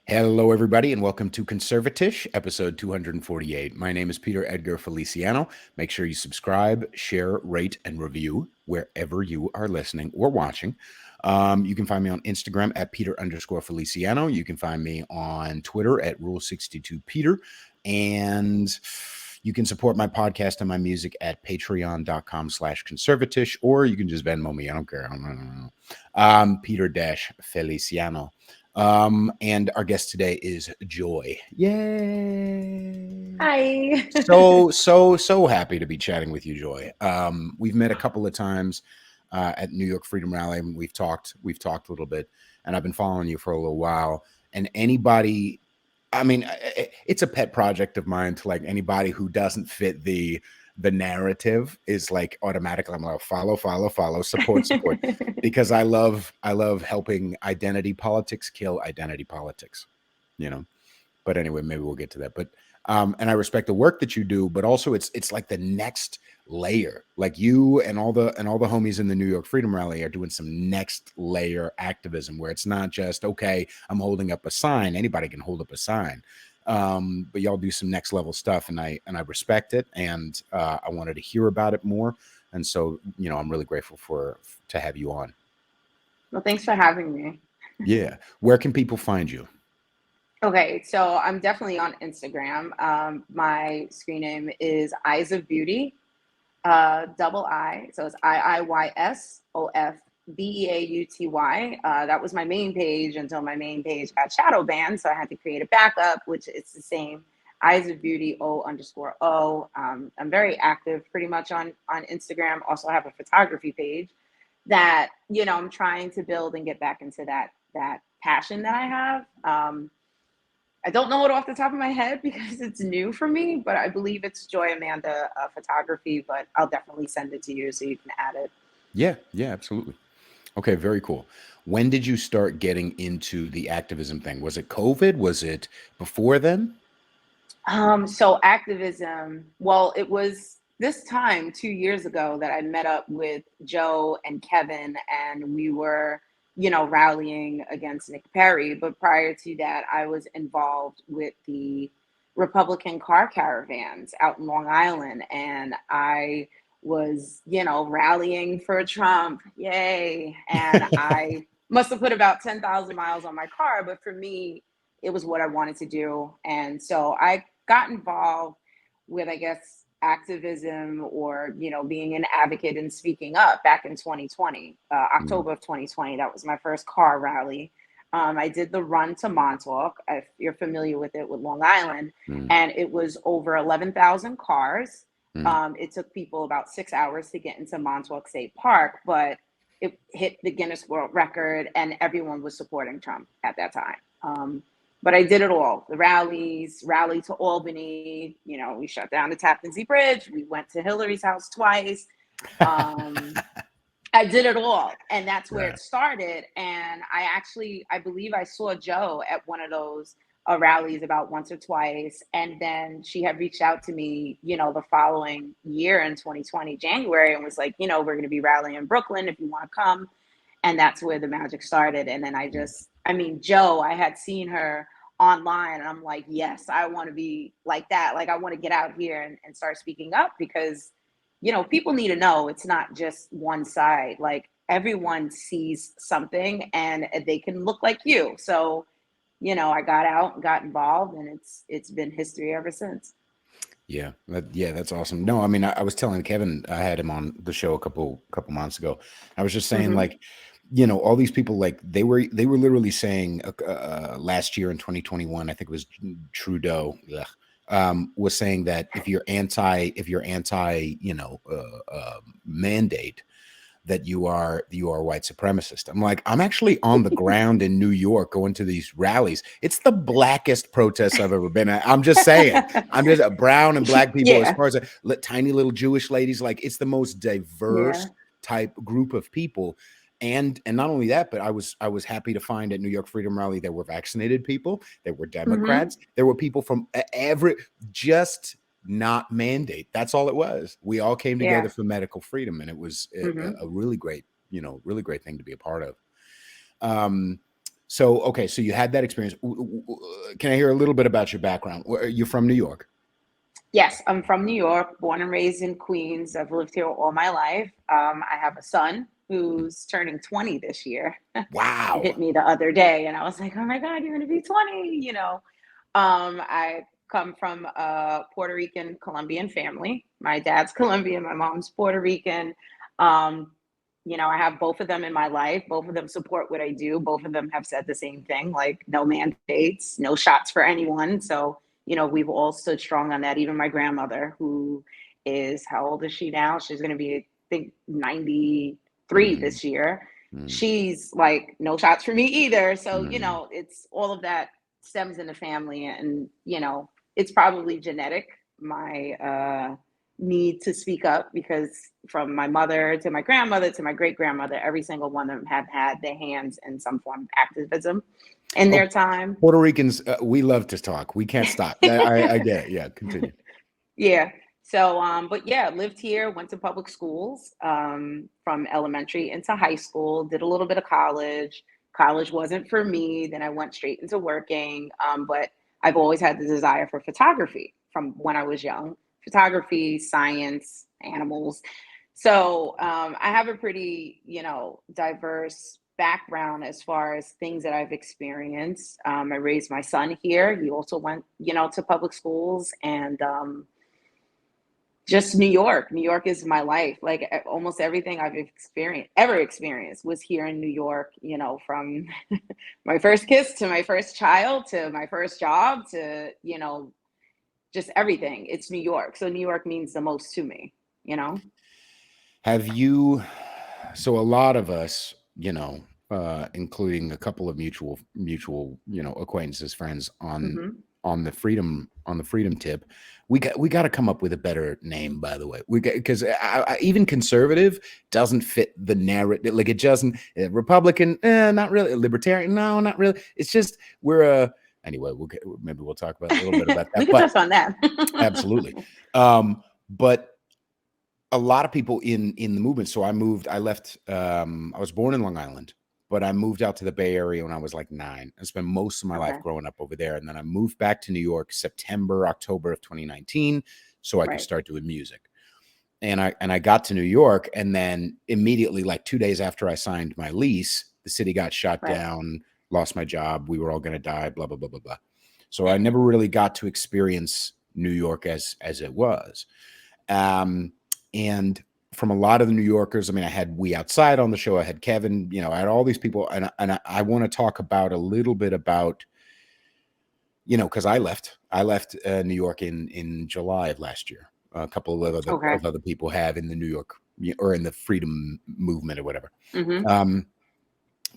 Hello, everybody, and welcome to CONSERVATISH, episode 248. My name is Peter Edgar Feliciano. Make sure you subscribe, share, rate, and review wherever you are listening or watching. You can find me on Instagram at Peter_Feliciano. You can find me on Twitter at Rule62Peter. And you can support my podcast and my music at patreon.com/conservatish, or you can just Venmo me. I don't care. Peter-Feliciano. And our guest today is Joy. Yay! Hi. So happy to be chatting with you, Joy. We've met a couple of times at New York Freedom Rally, and we've talked a little bit, and I've been following you for a little while. And anybody, I mean, it's a pet project of mine to like anybody who doesn't fit the narrative is like automatically I'm like follow, support, because I love helping identity politics kill identity politics, you know. But anyway, maybe we'll get to that. But and I respect the work that you do, but also it's like the next layer. Like you and all the homies in the New York Freedom Rally are doing some next layer activism where it's not just okay, I'm holding up a sign. Anybody can hold up a sign. But y'all do some next level stuff, and I respect it, and I wanted to hear about it more, and so I'm really grateful to have you on. Well, thanks for having me. Yeah, where can people find you? Okay, so I'm definitely on Instagram. My screen name is Eyes of Beauty, double I. So it's IIYSOFBEAUTY. That was my main page until my main page got shadow banned, so I had to create a backup, which is the same. Eyes of Beauty O_O. I'm very active pretty much on Instagram. Also have a photography page that I'm trying to build and get back into that passion that I have. I don't know it off the top of my head because it's new for me, but I believe it's Joy Amanda Photography, but I'll definitely send it to you so you can add it. Yeah, absolutely. Okay, very cool. When did you start getting into the activism thing? Was it COVID? Was it before then? So activism, well, it was this time 2 years ago that I met up with Joe and Kevin, and we were, rallying against Nick Perry. But prior to that, I was involved with the Republican car caravans out in Long Island, and I was, rallying for Trump. Yay. And I must have put about 10,000 miles on my car, but for me, it was what I wanted to do. And so I got involved with, I guess, activism or, being an advocate and speaking up back in 2020, October of 2020. That was my first car rally. I did the run to Montauk, if you're familiar with it, with Long Island, and it was over 11,000 cars. It took people about 6 hours to get into Montauk State Park, but it hit the Guinness World Record, and everyone was supporting Trump at that time. But I did it all. The rallies, rally to Albany, we shut down the Tappan Zee Bridge. We went to Hillary's house twice. I did it all. And that's where it started. And I believe I saw Joe at one of those rallies about once or twice. And then she had reached out to me, the following year in 2020, January, and was like, we're going to be rallying in Brooklyn if you want to come. And that's where the magic started. And then Joe, I had seen her online and I'm like, yes, I want to be like that. Like, I want to get out here and start speaking up because, people need to know it's not just one side. Like, everyone sees something and they can look like you. So, I got out and got involved, and it's been history ever since. Yeah, that's awesome. No, I mean, I was telling Kevin, I had him on the show a couple months ago. I was just saying, like, all these people, like they were literally saying last year in 2021, I think it was Trudeau, was saying that if you're anti, mandate, that you are white supremacist. I'm like, I'm actually on the ground in New York going to these rallies. It's the blackest protests I've ever been at. I'm just saying. I'm just brown and black people as far as tiny little Jewish ladies. Like, it's the most diverse type group of people. And not only that, but I was happy to find at New York Freedom Rally there were vaccinated people, there were Democrats, there were people from just not mandate. That's all it was. We all came together for medical freedom, and it was a really great, really great thing to be a part of. So, okay, so you had that experience. Can I hear a little bit about your background? You're from New York. Yes, I'm from New York, born and raised in Queens. I've lived here all my life. I have a son who's turning 20 this year. It hit Wow. me the other day, and I was like, "Oh my God, you're going to be 20!" I come from a Puerto Rican Colombian family. My dad's Colombian, my mom's Puerto Rican. Um, I have both of them in my life. Both of them support what I do. Both of them have said the same thing, like no mandates, no shots for anyone. So, we've all stood strong on that. Even my grandmother, who is, how old is she now? She's going to be, I think, 93 Mm, this year. mm. She's like, no shots for me either. So, Mm. it's all of that stems in the family. And, it's probably genetic. My, need to speak up, because from my mother to my grandmother to my great grandmother, every single one of them have had their hands in some form of activism in Oh, their time. Puerto Ricans, we love to talk. We can't stop. I get it. Yeah, continue. Yeah. So, but yeah, lived here, went to public schools, from elementary into high school, did a little bit of college. College wasn't for me. Then I went straight into working. But I've always had the desire for photography from when I was young. Photography, science, animals. So, I have a pretty, diverse background as far as things that I've experienced. I raised my son here. He also went, to public schools, and, just New York. New York is my life. Like, almost everything I've ever experienced was here in New York, from my first kiss to my first child to my first job to, just everything. It's New York. So New York means the most to me, you know? Have you, so a lot of us, including a couple of mutual, acquaintances, friends Hmm. on the freedom tip, we got to come up with a better name, by the way. Because even conservative doesn't fit the narrative. Like, it doesn't, Republican, not really. Libertarian, no, not really. It's just, anyway, maybe we'll talk about a little bit about We that, can but touch on that. absolutely. But a lot of people in the movement. So I left, I was born in Long Island, but I moved out to the Bay Area when I was like 9. I spent most of my life Okay. growing up over there. And then I moved back to New York October of 2019, so I could Right. start doing music. And I got to New York, and then immediately, like 2 days after I signed my lease, the city got shut Right. down, lost my job, we were all going to die, blah blah blah blah blah. So I never really got to experience New York as it was. And from a lot of the New Yorkers, I mean, I had We Outside on the show, I had Kevin, I had all these people, and I want to talk about a little bit about, because I left New York in July of last year. A couple Okay. of other people have in the New York, or in the freedom movement or whatever. Hmm. Um,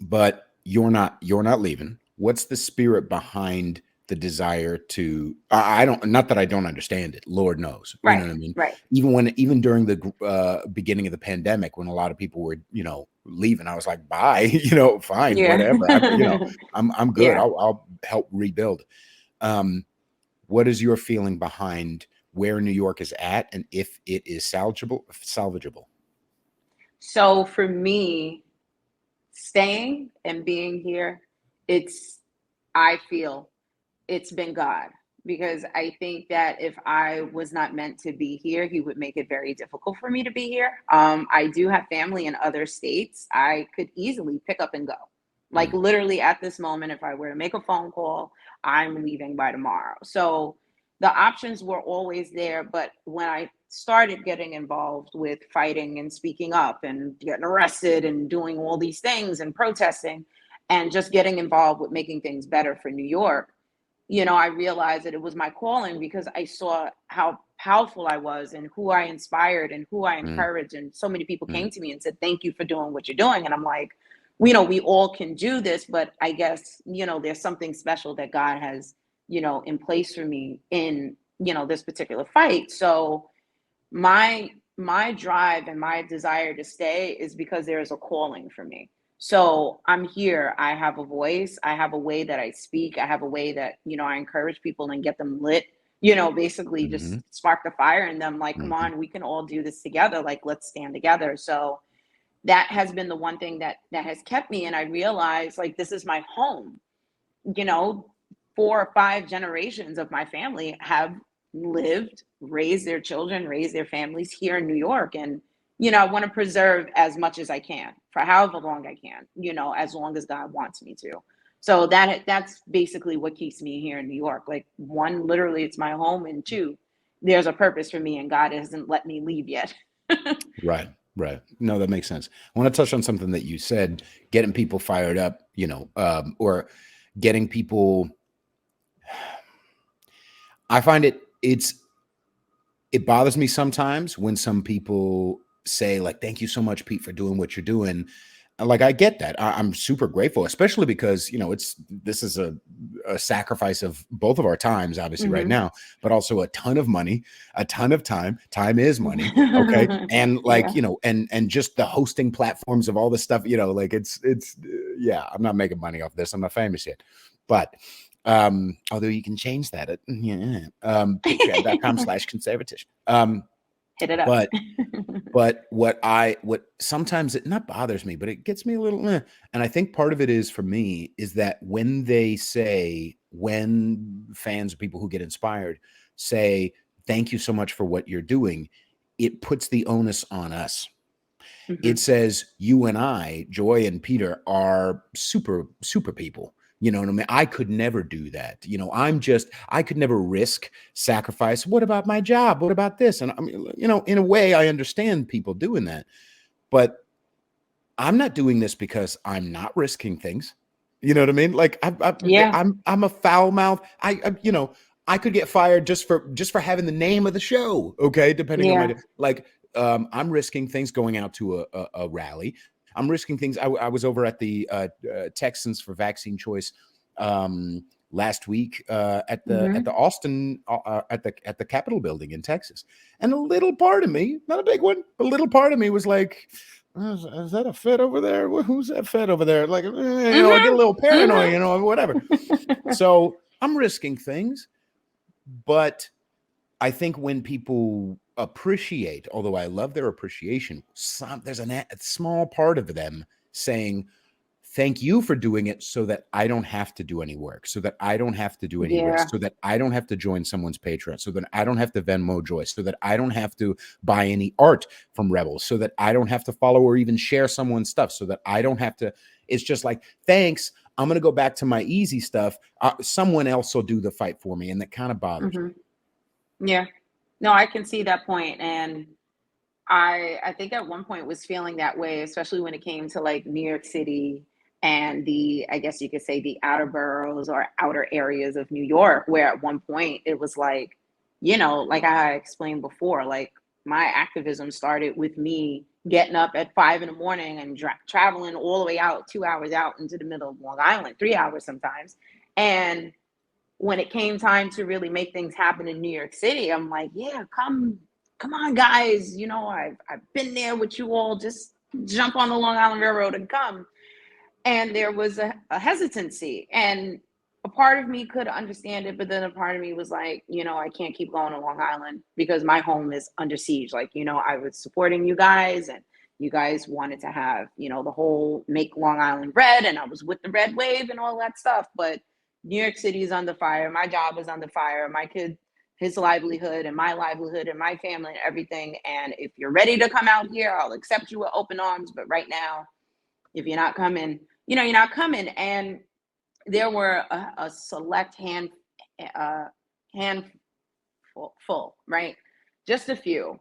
but you're not leaving. What's the spirit behind the desire to, I don't, not that I don't understand it, Lord knows, you know Right. what I mean? Right. Even during the beginning of the pandemic, when a lot of people were, leaving, I was like, bye, fine, Yeah. whatever. I'm good. Yeah. I'll help rebuild. Um, what is your feeling behind where New York is at, and if it is salvageable? So for me, staying and being here, it's, I feel it's been God, because I think that if I was not meant to be here, He would make it very difficult for me to be here. I do have family in other states. I could easily pick up and go. Like, Mm, literally at this moment, if I were to make a phone call, I'm leaving by tomorrow. So the options were always there. But when I started getting involved with fighting and speaking up and getting arrested and doing all these things and protesting and just getting involved with making things better for New York, I realized that it was my calling, because I saw how powerful I was and who I inspired and who I mm, encouraged. And so many people mm, came to me and said, "Thank you for doing what you're doing." And I'm like, we all can do this, but I guess, there's something special that God has, in place for me in, this particular fight. So my drive and my desire to stay is because there is a calling for me. So I'm here. I have a voice. I have a way that I speak. I have a way that, I encourage people and get them lit, basically just mhm, spark the fire in them. Like, come mhm. on, we can all do this together. Like, let's stand together. So that has been the one thing that has kept me. And I realized, like, this is my home. 4 or 5 generations of my family have lived, raised their children, raised their families here in New York. And, I want to preserve as much as I can for however long I can, as long as God wants me to. So that's basically what keeps me here in New York. Like, one, literally, it's my home, and 2, there's a purpose for me, and God hasn't let me leave yet. Right. No, that makes sense. I want to touch on something that you said, getting people fired up, or getting people. I find it bothers me sometimes when some people say, like, thank you so much, Pete, for doing what you're doing. Like, I get that. I'm super grateful, especially because, this is a sacrifice of both of our times, obviously, right now, but also a ton of money, a ton of time. Time is money. Okay. And like, and just the hosting platforms of all this stuff, like it's, yeah, I'm not making money off this. I'm not famous yet, but although you can change that at patreon.com/conservatish. Hit it up. But what sometimes it not bothers me, but it gets me a little, and I think part of it is for me is that when fans or people who get inspired say, thank you so much for what you're doing, it puts the onus on us. It says you and I, Joy and Peter, are super people. You know what I mean? I could never do that. I could never risk sacrifice. What about my job? What about this? And I mean, in a way, I understand people doing that, but I'm not doing this because I'm not risking things. You know what I mean? Like I'm a foul mouth. I could get fired just for having the name of the show. Okay. Depending on I'm risking things going out to a rally. I'm risking things. I was over at the Texans for Vaccine Choice last week at the Austin at the Capitol building in Texas, and a little part of me, not a big one, but a little part of me was like, is that a Fed over there? Who's that Fed over there? Like, I get a little paranoid, whatever. So I'm risking things, but I think when people appreciate, although I love their appreciation, there's a small part of them saying, thank you for doing it so that I don't have to do any work, so that I don't have to do any risk, so that I don't have to join someone's Patreon, so that I don't have to Venmo Joy, so that I don't have to buy any art from Rebels, so that I don't have to follow or even share someone's stuff, so that I don't have to. It's just like, thanks, I'm going to go back to my easy stuff. Someone else will do the fight for me. And that kind of bothers me. Yeah. No, I can see that point. And I think at one point was feeling that way, especially when it came to like New York City and I guess you could say the outer boroughs or outer areas of New York, where at one point it was like, like I explained before, like my activism started with me getting up at 5 a.m. and traveling all the way out 2 hours out into the middle of Long Island, 3 hours sometimes. And when it came time to really make things happen in New York City, I'm like, yeah, come on, guys. I've been there with you all. Just jump on the Long Island Railroad and come. And there was a hesitancy, and a part of me could understand it, but then a part of me was like, I can't keep going to Long Island because my home is under siege. Like, I was supporting you guys, and you guys wanted to have, the whole make Long Island red, and I was with the red wave and all that stuff. But New York City is under fire. My job is under fire. My kid, his livelihood and my livelihood and my family and everything. And if you're ready to come out here, I'll accept you with open arms. But right now, if you're not coming, you're not coming. And there were a select handful, right? Just a few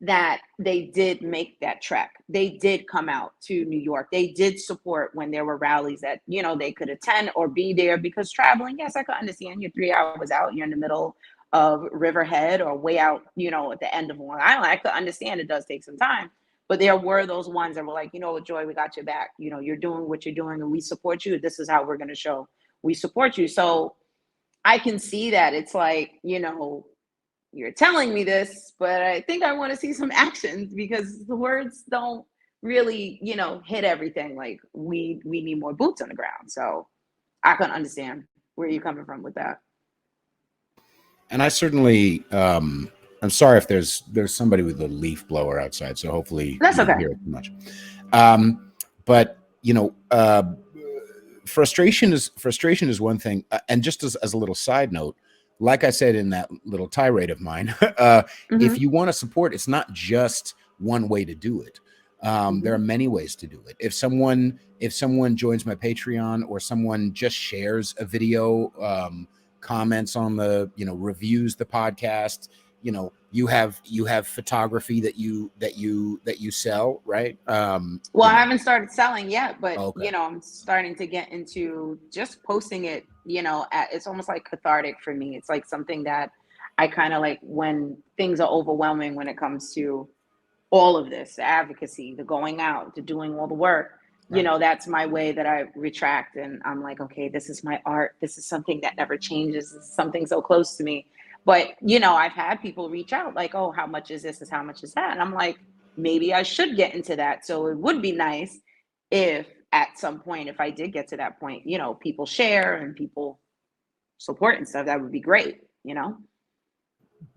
that they did make that trek. They did come out to New York. They did support when there were rallies that, they could attend or be there, because traveling, yes, I could understand you're 3 hours out, you're in the middle of Riverhead or way out, at the end of Long Island. I could understand it does take some time. But there were those ones that were like, Joy, we got your back. You're doing what you're doing and we support you. This is how we're going to show we support you. So I can see that it's like, you're telling me this, but I think I want to see some actions, because the words don't really, hit everything. Like we need more boots on the ground. So I can understand where you're coming from with that. And I certainly, I'm sorry if there's somebody with a leaf blower outside, so hopefully that's you don't okay. hear it too much. But you know, frustration is one thing. And just as a little side note, like I said in that little tirade of mine, if Hmm. you want to support, it's not just one way to do it. There are Hmm. many ways to do it. If someone joins my Patreon, or someone just shares a video, comments on the, reviews the podcast, you have photography that you sell, right? Well, I haven't started selling yet, but Okay. I'm starting to get into just posting it. It's almost like cathartic for me. It's like something that I kind of like when things are overwhelming when it comes to all of this, the advocacy, the going out, the doing all the work. Right. That's my way that I retract, and I'm like, okay, this is my art. This is something that never changes. This is something so close to me. But I've had people reach out like, oh, how much is this? Is how much is that? And I'm like, maybe I should get into that. So it would be nice if at some point, if I did get to that point, people share and people support and stuff. That would be great.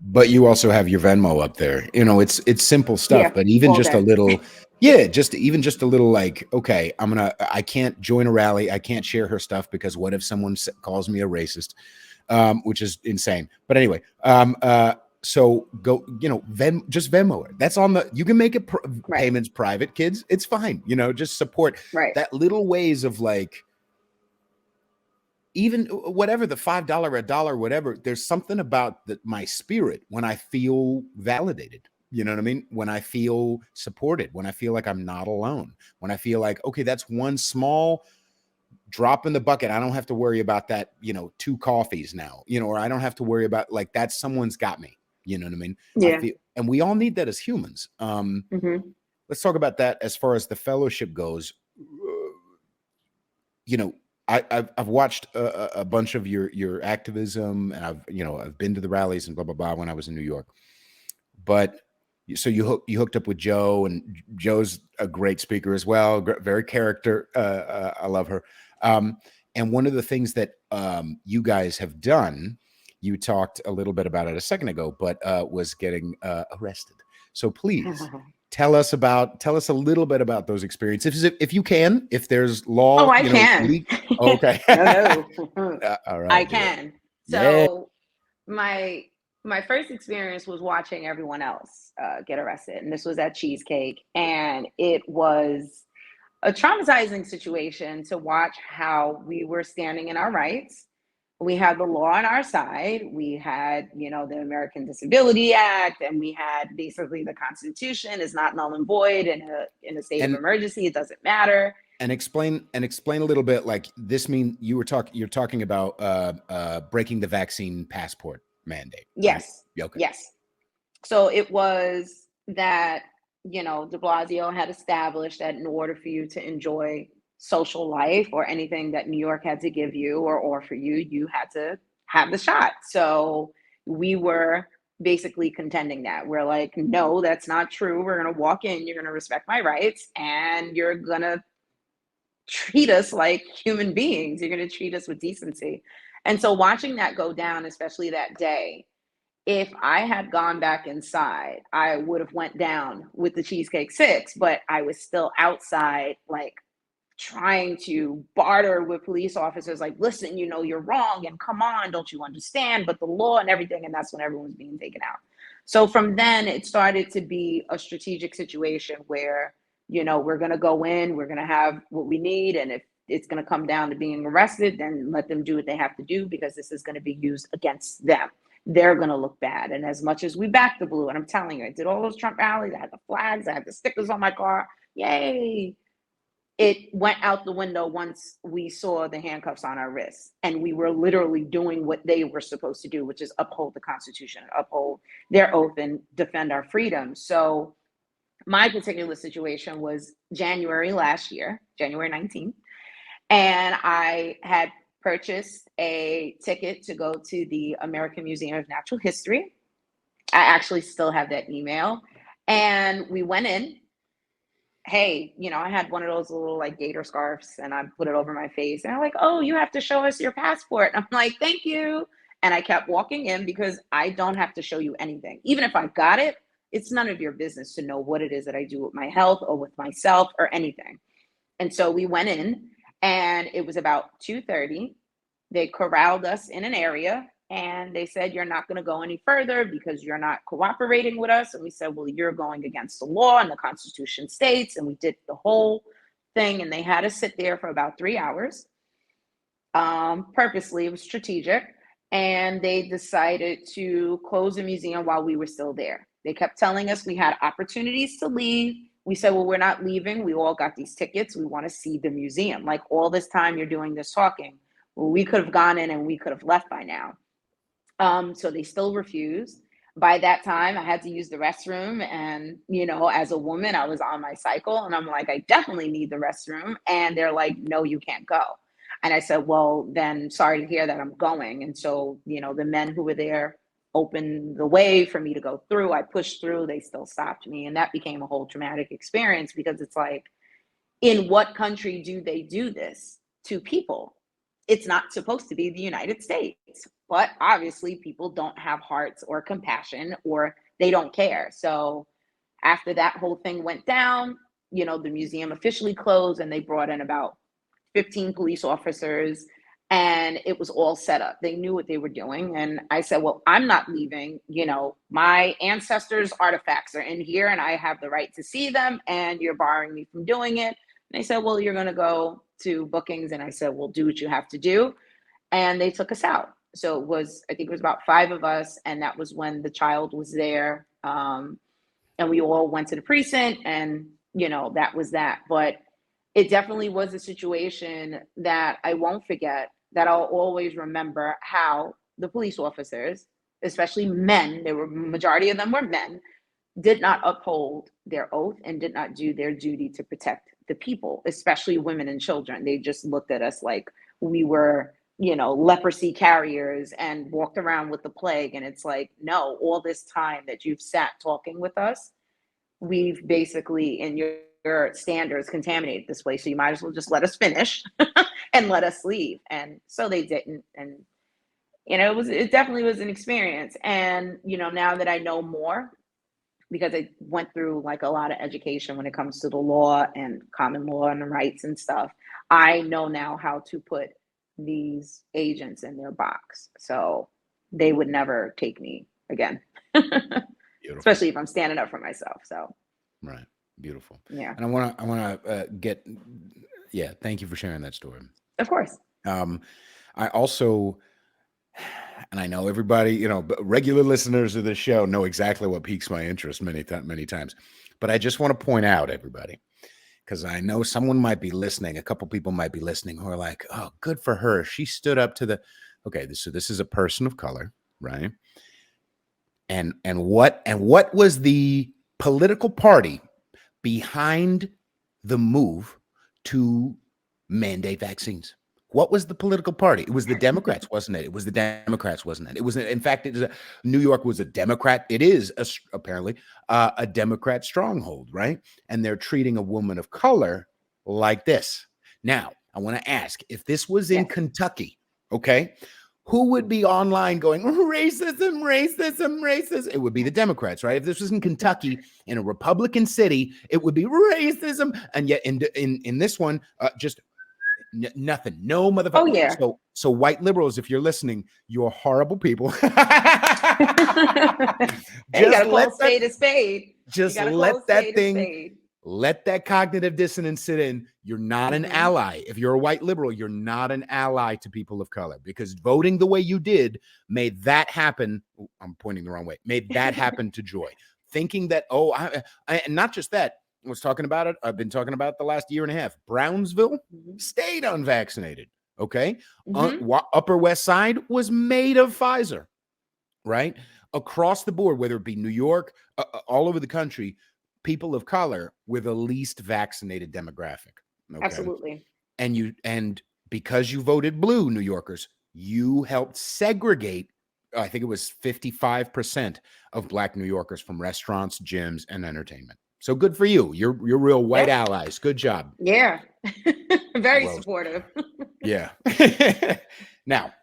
But you also have your Venmo up there. It's simple stuff, Yeah, but even all just a day. little, yeah, just a little, like, okay, I can't join a rally, I can't share her stuff, because what if someone calls me a racist, which is insane. But anyway, so go, just Venmo it. That's on the. You can make it Right, payments private, kids. It's fine. Just support right. that little ways of, like, even whatever, the $5, a dollar, whatever. There's something about my spirit when I feel validated. You know what I mean? When I feel supported, when I feel like I'm not alone, when I feel like, okay, that's one small drop in the bucket. I don't have to worry about that, 2 coffees now, or I don't have to worry about, like, that someone's got me. You know what I mean? I Yeah. feel, and we all need that as humans. Hmm. Let's talk about that as far as the fellowship goes. You know, I've watched a bunch of your activism, and I've been to the rallies and blah blah blah when I was in New York. But so you hooked up with Joe, and Joe's a great speaker as well, very character. I love her. Um, and one of the things that you guys have done, you talked a little bit about it a second ago, but was getting arrested. So please tell us a little bit about those experiences, if you can, if there's Oh, law, I can. Okay. No, no. All I right, do it. can. Yeah. So my my first experience was watching everyone else get arrested, and this was at Cheesecake, and it was a traumatizing situation to watch how we were standing in our rights. We had the law on our side. We had, the American Disability Act, and we had basically the Constitution is not null and void in a state of and emergency. It doesn't matter. and explain a little bit, like, this mean you're talking about breaking the vaccine passport mandate, right? Yes, Okay. yes. So it was that, de Blasio had established that in order for you to enjoy social life or anything that New York had to give you or offer you, you had to have the shot. So we were basically contending that. We're like, no, that's not true. We're going to walk in, you're going to respect my rights, and you're going to treat us like human beings. You're going to treat us with decency. And so watching that go down, especially that day, if I had gone back inside, I would have went down with the Cheesecake Six, but I was still outside, like trying to barter with police officers, like, listen, you're wrong, and come on, don't you understand? But the law and everything, and that's when everyone's being taken out. So from then, it started to be a strategic situation where, we're going to go in, we're going to have what we need, and if it's going to come down to being arrested, then let them do what they have to do, because this is going to be used against them. They're going to look bad. And as much as we back the blue, and I'm telling you, I did all those Trump rallies, I had the flags, I had the stickers on my car. Yay. It went out the window once we saw the handcuffs on our wrists. And we were literally doing what they were supposed to do, which is uphold the Constitution, uphold their oath, and defend our freedom. So my particular situation was January last year, January 19th. And I had purchased a ticket to go to the American Museum of Natural History. I actually still have that email. And we went in. Hey, I had one of those little like gator scarves, and I put it over my face. And I'm like, oh, you have to show us your passport. And I'm like, thank you. And I kept walking in because I don't have to show you anything. Even if I got it, it's none of your business to know what it is that I do with my health or with myself or anything. And so we went in, and it was about 2:30. They corralled us in an area, and they said, "You're not going to go any further because you're not cooperating with us." And we said, "Well, you're going against the law and the Constitution states." And we did the whole thing, and they had us sit there for about 3 hours. Purposely, it was strategic. And they decided to close the museum while we were still there. They kept telling us we had opportunities to leave. We said, "Well, we're not leaving. We all got these tickets. We want to see the museum. Like, all this time you're doing this talking. Well, we could have gone in and we could have left by now." So they still refused. By that time, I had to use the restroom. And, as a woman, I was on my cycle. And I'm like, "I definitely need the restroom." And they're like, "No, you can't go." And I said, "Well, then sorry to hear that, I'm going." And so, the men who were there opened the way for me to go through. I pushed through. They still stopped me. And that became a whole traumatic experience, because it's like, in what country do they do this to people? It's not supposed to be the United States. But obviously, people don't have hearts or compassion, or they don't care. So after that whole thing went down, the museum officially closed, and they brought in about 15 police officers, and it was all set up. They knew what they were doing. And I said, "Well, I'm not leaving. My ancestors' artifacts are in here, and I have the right to see them, and you're barring me from doing it." And they said, "Well, you're going to go to bookings." And I said, "Well, do what you have to do." And they took us out. So I think it was about 5 of us. And that was when the child was there. And we all went to the precinct, and, that was that. But it definitely was a situation that I won't forget, that I'll always remember how the police officers, especially men, majority of them were men, did not uphold their oath and did not do their duty to protect the people, especially women and children. They just looked at us like we were, leprosy carriers and walked around with the plague. And it's like, no, all this time that you've sat talking with us, we've basically, in your standards, contaminated this place. So you might as well just let us finish and let us leave. And so they didn't. And, it definitely was an experience. And, now that I know more, because I went through like a lot of education when it comes to the law and common law and the rights and stuff, I know now how to put these agents in their box. So they would never take me again, especially if I'm standing up for myself. So. Right. Beautiful. Yeah. And I want to thank you for sharing that story. Of course. I also, and I know everybody, regular listeners of the show know exactly what piques my interest many times, but I just want to point out, everybody, because I know someone might be listening, a couple people might be listening who are like, "Oh, good for her. She stood up to this is a person of color, right? And what was the political party behind the move to mandate vaccines? What was the political party? It was the Democrats, wasn't it? It was the Democrats, wasn't it? It was, in fact, New York was a Democrat. It is apparently a Democrat stronghold, right? And they're treating a woman of color like this. Now, I want to ask, if this was in Kentucky, okay, who would be online going, "Racism, racism, racism"? It would be the Democrats, right? If this was in Kentucky, in a Republican city, it would be racism. And yet in this one, just nothing, no motherfucker. Oh, yeah. So white liberals, if you're listening, you're horrible people. You gotta call spade a spade. Just let that cognitive dissonance sit in. You're not an ally. If you're a white liberal, you're not an ally to people of color, because voting the way you did made that happen. I'm pointing the wrong way. Made that happen to Joy. Thinking that, and not just that, I was talking about it. I've been talking about it the last year and a half. Brownsville stayed unvaccinated. Okay. Upper West Side was made of Pfizer, right? Across the board, whether it be New York, all over the country, people of color were the least vaccinated demographic. Okay? Absolutely. And because you voted blue, New Yorkers, you helped segregate, I think it was 55% of Black New Yorkers from restaurants, gyms, and entertainment. So good for you. You're real white allies. Good job. Yeah. Very supportive. Yeah. Now,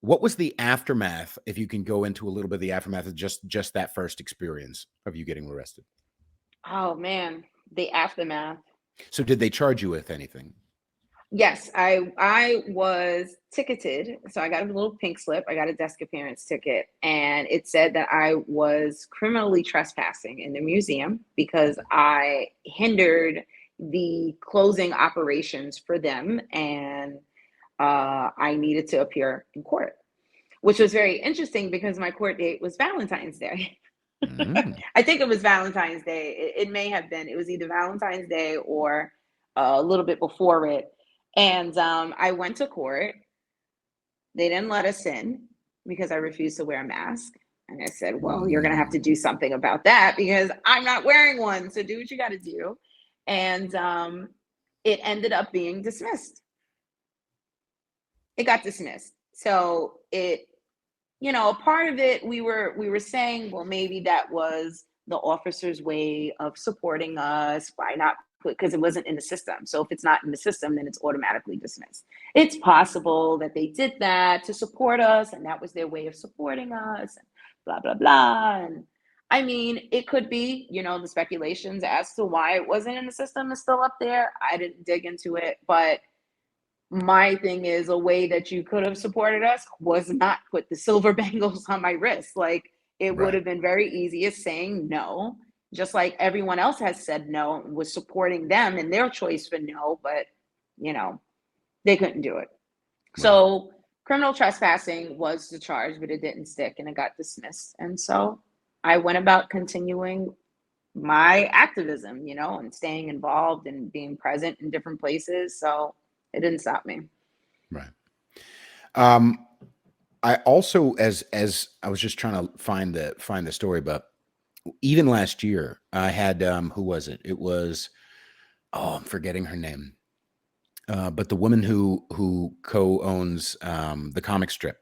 What was the aftermath, if you can go into a little bit of the aftermath of just that first experience of you getting arrested? Oh man, the aftermath. So did they charge you with anything? Yes, I was ticketed. So I got a little pink slip. I got a desk appearance ticket, and it said that I was criminally trespassing in the museum because I hindered the closing operations for them, and I needed to appear in court, which was very interesting because my court date was Valentine's Day. Mm. I think it was Valentine's Day. It may have been. It was either Valentine's Day or a little bit before it. And I went to court. They didn't let us in because I refused to wear a mask. And I said, well, you're going to have to do something about that because I'm not wearing one. So do what you got to do. And it ended up being dismissed. It got dismissed. So it, a part of it, we were saying, well, maybe that was the officer's way of supporting us by not because it wasn't in the system. So if it's not in the system, then it's automatically dismissed. It's possible that they did that to support us, and that was their way of supporting us, and blah, blah, blah. And I mean, it could be, the speculations as to why it wasn't in the system is still up there. I didn't dig into it, but my thing is a way that you could have supported us was not put the silver bangles on my wrist. Like it would Right. have been very easy as saying no, just like everyone else has said no and was supporting them in their choice for no, but they couldn't do it. Right. So criminal trespassing was the charge, but it didn't stick and it got dismissed. And so I went about continuing my activism, and staying involved and being present in different places. So it didn't stop me. Right. I also, as I was just trying to find the story, but even last year I had who was it? It was I'm forgetting her name. But the woman who co-owns the comic strip,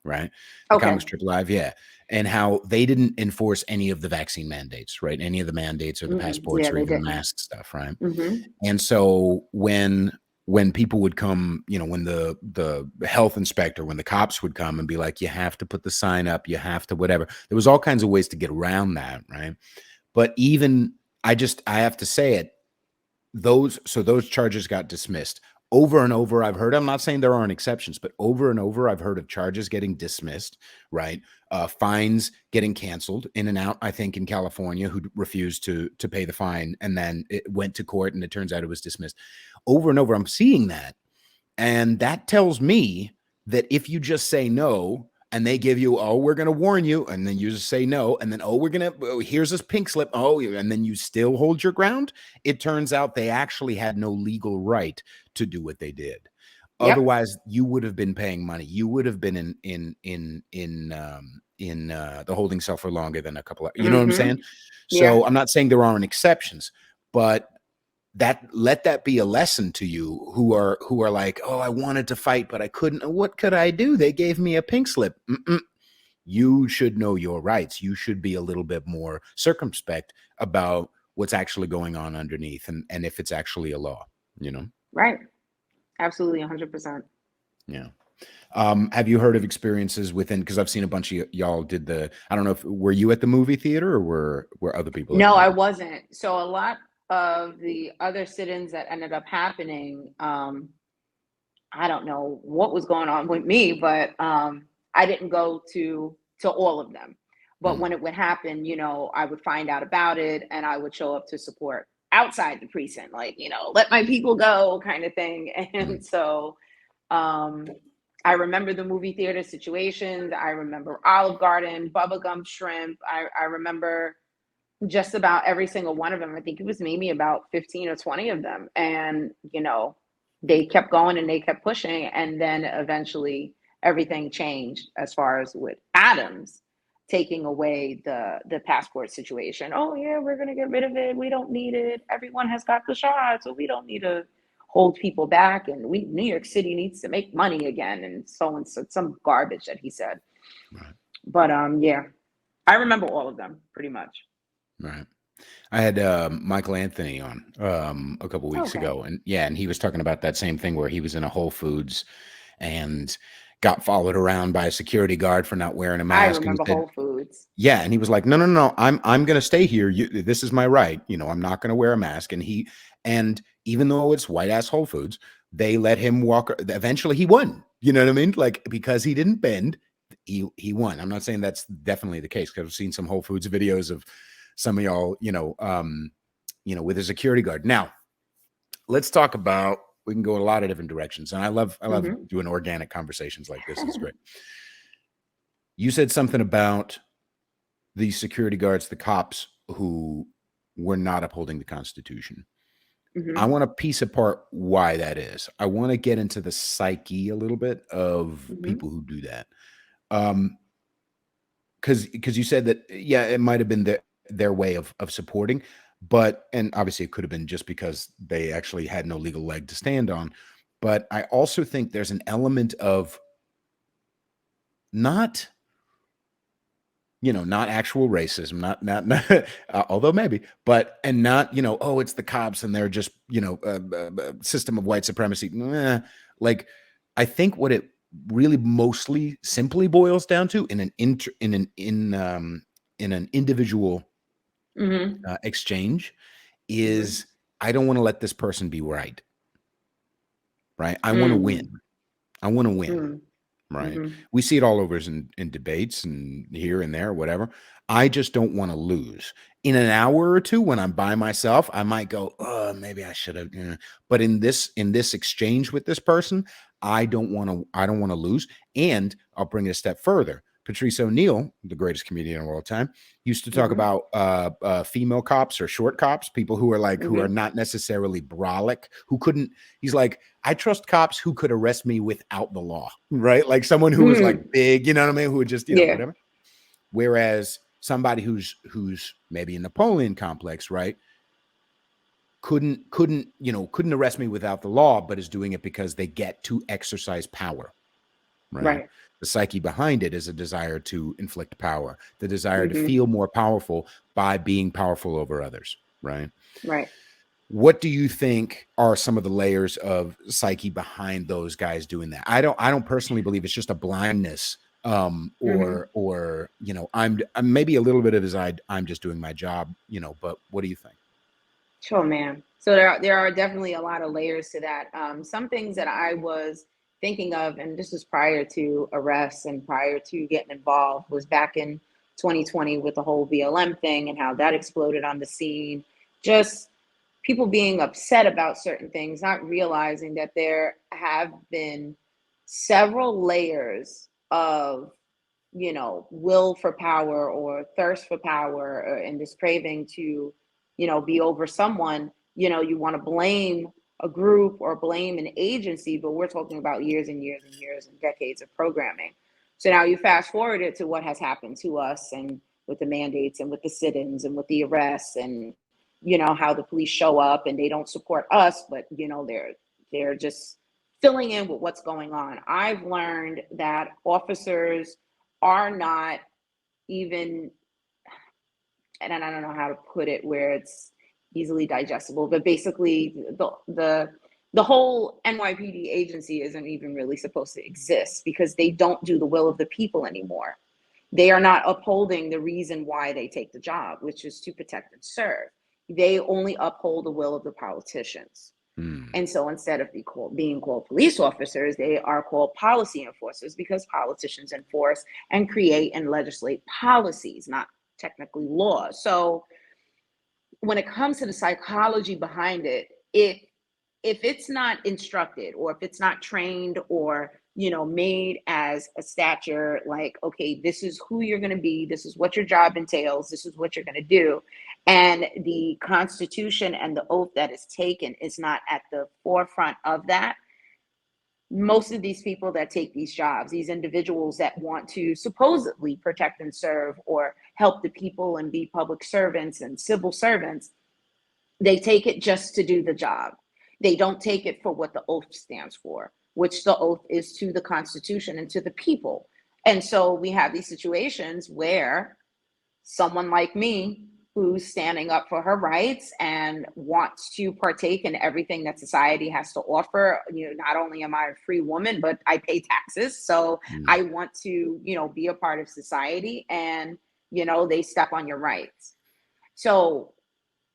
right? The Okay. comic strip live, yeah. And how they didn't enforce any of the vaccine mandates, right? Any of the mandates or the passports Yeah, or they even the didn't. mask stuff, right? Mm-hmm. And so when people would come, when the health inspector, when the cops would come and be like, you have to put the sign up, you have to whatever. There was all kinds of ways to get around that, right? But even I have to say it, those charges got dismissed. Over and over, I've heard, I'm not saying there aren't exceptions, but over and over, I've heard of charges getting dismissed, right? Fines getting canceled in and out, I think in California, who refused to pay the fine. And then it went to court and it turns out it was dismissed. Over and over, I'm seeing that. And that tells me that if you just say no, and they give you, oh, we're going to warn you, and then you just say no, and then, here's this pink slip, and then you still hold your ground, it turns out they actually had no legal right to do what they did. Yep. Otherwise, you would have been paying money. You would have been in the holding cell for longer than a couple of, you know what I'm saying? So Yeah. I'm not saying there aren't exceptions, but let that be a lesson to you who are like, oh, I wanted to fight, but I couldn't. What could I do? They gave me a pink slip. You should know your rights. You should be a little bit more circumspect about what's actually going on underneath and if it's actually a law, Right. Absolutely. 100%. Yeah. Have you heard of experiences within, because I've seen a bunch of y'all did I don't know if, were you at the movie theater or were other people? No, I wasn't. So a lot of the other sit-ins that ended up happening, I don't know what was going on with me, but I didn't go to all of them. But when it would happen, I would find out about it and I would show up to support outside the precinct, like, let my people go kind of thing. And so I remember the movie theater situations. I remember Olive Garden, Bubblegum Shrimp. I remember just about every single one of them. I think it was maybe about 15 or 20 of them. And, they kept going and they kept pushing. And then eventually everything changed as far as with Adams taking away the passport situation. Oh yeah, we're going to get rid of it. We don't need it. Everyone has got the shot. So we don't need to hold people back. And New York City needs to make money again. And so some garbage that he said. Right. But yeah, I remember all of them pretty much. Right. I had Michael Anthony on a couple weeks ago, and he was talking about that same thing where he was in a Whole Foods and got followed around by a security guard for not wearing a I mask, and he remember said, Whole Foods. yeah, and he was like, no, I'm going to stay here. This is my right. I'm not going to wear a mask. And even though it's white ass Whole Foods, they let him walk. Eventually he won. You know what I mean? Like, because he didn't bend, he won. I'm not saying that's definitely the case, because I've seen some Whole Foods videos of some of y'all, with a security guard. Now, let's talk about, we can go a lot of different directions. And I love doing organic conversations like this. It's great. You said something about the security guards, the cops who were not upholding the Constitution. I want to piece apart why that is. I want to get into the psyche a little bit of people who do that. Because you said that, yeah, it might have been their way of supporting, and obviously it could have been just because they actually had no legal leg to stand on. But I also think there's an element of not actual racism, not although maybe, and not, oh, it's the cops and they're just, a system of white supremacy. Like, I think what it really mostly simply boils down to in an individual exchange is, I don't want to let this person be right. Right. I want to win. Right. We see it all over in debates and here and there, whatever. I just don't want to lose. In an hour or two, when I'm by myself, I might go, oh, maybe I should have. But in this exchange with this person, I don't want to lose. And I'll bring it a step further. Patrice O'Neal, the greatest comedian of all time, used to talk about female cops or short cops, people who are like, who are not necessarily brolic, who couldn't. He's like, I trust cops who could arrest me without the law, right? Like someone who was like big, you know what I mean? Who would just, whatever. Whereas somebody who's maybe a Napoleon complex, right? Couldn't arrest me without the law, but is doing it because they get to exercise power, right? The psyche behind it is a desire to inflict power, the desire to feel more powerful by being powerful over others, right? Right. What do you think are some of the layers of psyche behind those guys doing that? I don't personally believe it's just a blindness, or I'm maybe a little bit of I'm just doing my job, but what do you think? Sure, man. So there are definitely a lot of layers to that. Some things that I was thinking of, and this was prior to arrests and prior to getting involved, was back in 2020 with the whole BLM thing and how that exploded on the scene. Just people being upset about certain things, not realizing that there have been several layers of, will for power or thirst for power, and this craving to, be over someone. You want to blame a group or blame an agency, but we're talking about years and years and years and decades of programming. So now you fast forward it to what has happened to us, and with the mandates and with the sit-ins and with the arrests, and how the police show up and they don't support us, but they're just filling in with what's going on. I've learned that officers are not even, and I don't know how to put it where it's easily digestible, but basically the whole NYPD agency isn't even really supposed to exist, because they don't do the will of the people anymore. They are not upholding the reason why they take the job, which is to protect and serve. They only uphold the will of the politicians. And so instead of being called police officers, they are called policy enforcers, because politicians enforce and create and legislate policies, not technically laws. So when it comes to the psychology behind it, if it's not instructed, or if it's not trained, or made as a stature, like, okay, this is who you're going to be, this is what your job entails, this is what you're going to do, and the Constitution and the oath that is taken is not at the forefront of that, most of these people that take these jobs, these individuals that want to supposedly protect and serve or help the people and be public servants and civil servants, they take it just to do the job. They don't take it for what the oath stands for, which the oath is to the Constitution and to the people. And so we have these situations where someone like me who's standing up for her rights and wants to partake in everything that society has to offer. You know, not only am I a free woman, but I pay taxes. So Mm. I want to, you know, be a part of society, and, you know, they step on your rights. So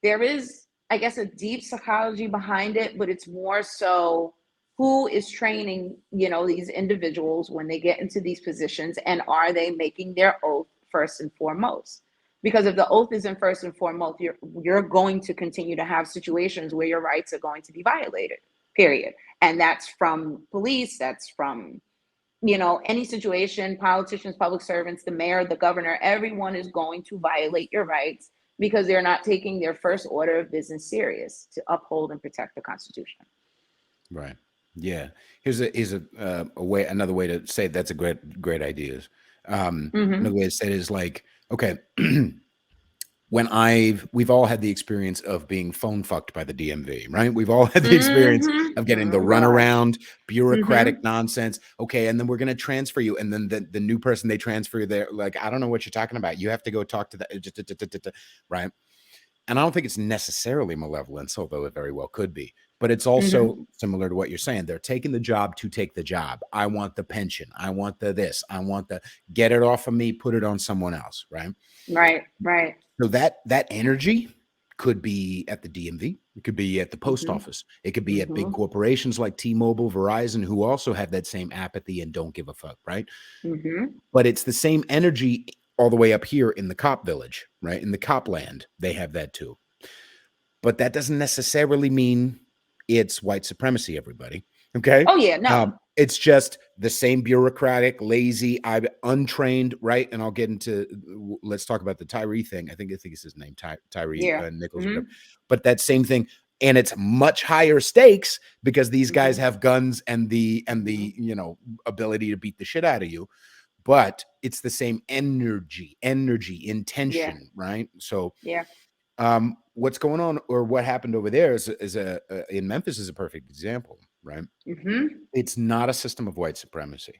there is, I guess, a deep psychology behind it, but it's more so who is training, you know, these individuals when they get into these positions, and are they making their oath first and foremost? Because if the oath isn't first and foremost, you're going to continue to have situations where your rights are going to be violated, period. And that's from police, that's from, you know, any situation, politicians, public servants, the mayor, the governor, everyone is going to violate your rights because they're not taking their first order of business serious to uphold and protect the Constitution. Right. Yeah. Here's a way, another way to say that's a great idea. Another way to say it is like, okay, we've all had the experience of being phone fucked by the DMV, right? We've all had the experience of getting the Oh God. runaround bureaucratic nonsense. Okay, and then we're going to transfer you, and then the new person they transfer you, they're like, I don't know what you're talking about. You have to go talk to the right. And I don't think it's necessarily malevolence, although it very well could be. But it's also similar to what you're saying. They're taking the job to take the job. I want the pension. I want the this. I want the get it off of me, put it on someone else, right? Right. So that energy could be at the DMV. It could be at the post office. It could be at big corporations like T-Mobile, Verizon, who also have that same apathy and don't give a fuck, right? But it's the same energy all the way up here in the cop village, right? In the cop land, they have that too. But that doesn't necessarily mean it's white supremacy, everybody. Okay. Oh yeah, no. It's just the same bureaucratic, lazy, untrained, right? And I'll get into, let's talk about the Tyre thing. I think it's his name, Tyre Nichols, or whatever. But that same thing, and it's much higher stakes because these guys have guns and the you know, ability to beat the shit out of you. But it's the same energy, intention, right? So what's going on, or what happened over there is in Memphis is a perfect example, right? It's not a system of white supremacy.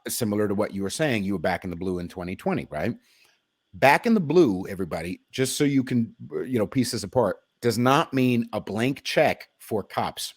Similar to what you were saying, you were back in the blue in 2020, right? Back in the blue, everybody, just so you can, you know, piece this apart, does not mean a blank check for cops.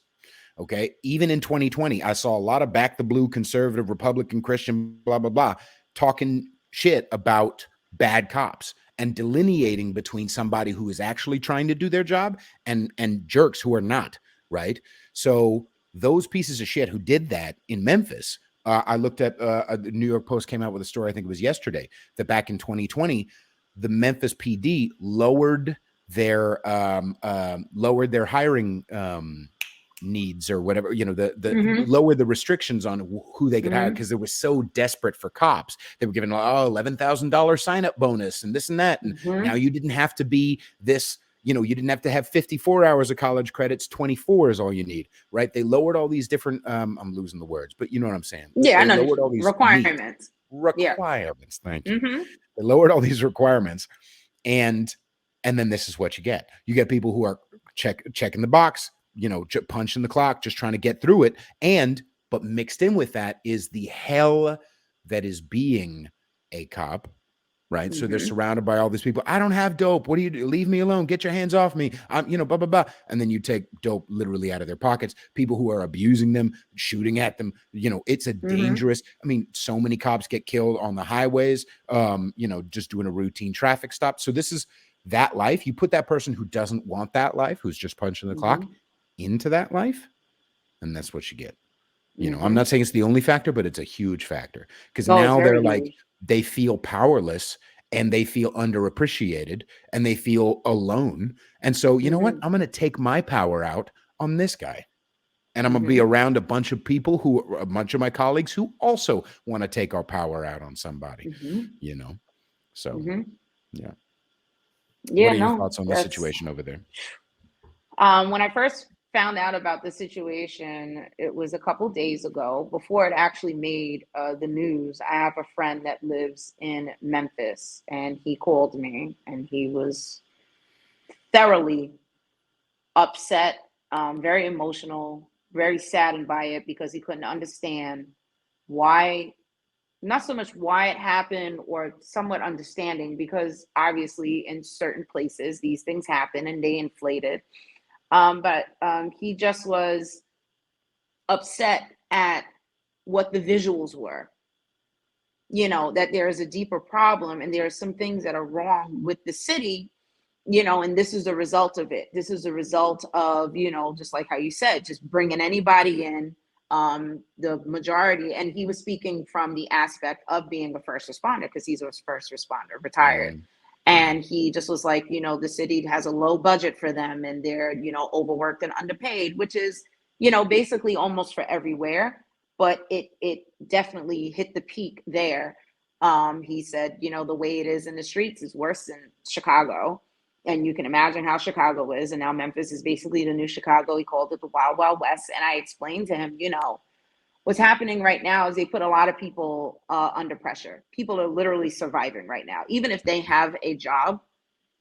Okay. Even in 2020, I saw a lot of back the blue, conservative, Republican, Christian, blah, blah, blah, talking shit about bad cops and delineating between somebody who is actually trying to do their job and jerks who are not. Right. So those pieces of shit who did that in Memphis, I looked at the New York Post came out with a story, I think it was yesterday, that back in 2020, the Memphis PD lowered their hiring needs or whatever, you know, the lower the restrictions on who they could hire because they were so desperate for cops. They were given $11,000 sign-up bonus and this and that, and now you didn't have to be this, you know, you didn't have to have 54 hours of college credits, 24 is all you need, right? They lowered all these different I'm losing the words, but you know what I'm saying. Yeah, They I know. lowered all these Requirements. Thank you. They lowered all these requirements, and then this is what you get. You get people who are checking the box, you know, punching the clock, just trying to get through it. But mixed in with that is the hell that is being a cop, right? So they're surrounded by all these people. I don't have dope. What do you do? Leave me alone. Get your hands off me. I'm, you know, blah, blah, blah. And then you take dope literally out of their pockets. People who are abusing them, shooting at them. You know, it's a dangerous, I mean, so many cops get killed on the highways, you know, just doing a routine traffic stop. So this is that life. You put that person who doesn't want that life, who's just punching the clock, into that life, and that's what you get. You know, I'm not saying it's the only factor, but it's a huge factor because now they're like, they feel powerless and they feel underappreciated and they feel alone. And so, you know what? I'm going to take my power out on this guy. And I'm going to be around a bunch of people a bunch of my colleagues who also want to take our power out on somebody, you know? So, yeah. What are your thoughts on the situation over there? When I first found out about the situation, it was a couple days ago before it actually made the news. I have a friend that lives in Memphis, and he called me, and he was thoroughly upset, very emotional, very saddened by it because he couldn't understand why not so much why it happened or somewhat understanding, because obviously in certain places these things happen and they inflated. But he just was upset at what the visuals were, that there is a deeper problem and there are some things that are wrong with the city, and this is a result of it. This is a result of, just like how you said, just bringing anybody in, the majority. And he was speaking from the aspect of being a first responder, because he's a first responder, retired. And he just was like, the city has a low budget for them and they're, overworked and underpaid, which is, basically almost for everywhere. But it definitely hit the peak there. He said, the way it is in the streets is worse than Chicago. And you can imagine how Chicago is. And now Memphis is basically the new Chicago. He called it the Wild Wild West. And I explained to him, what's happening right now is they put a lot of people under pressure. People are literally surviving right now. Even if they have a job,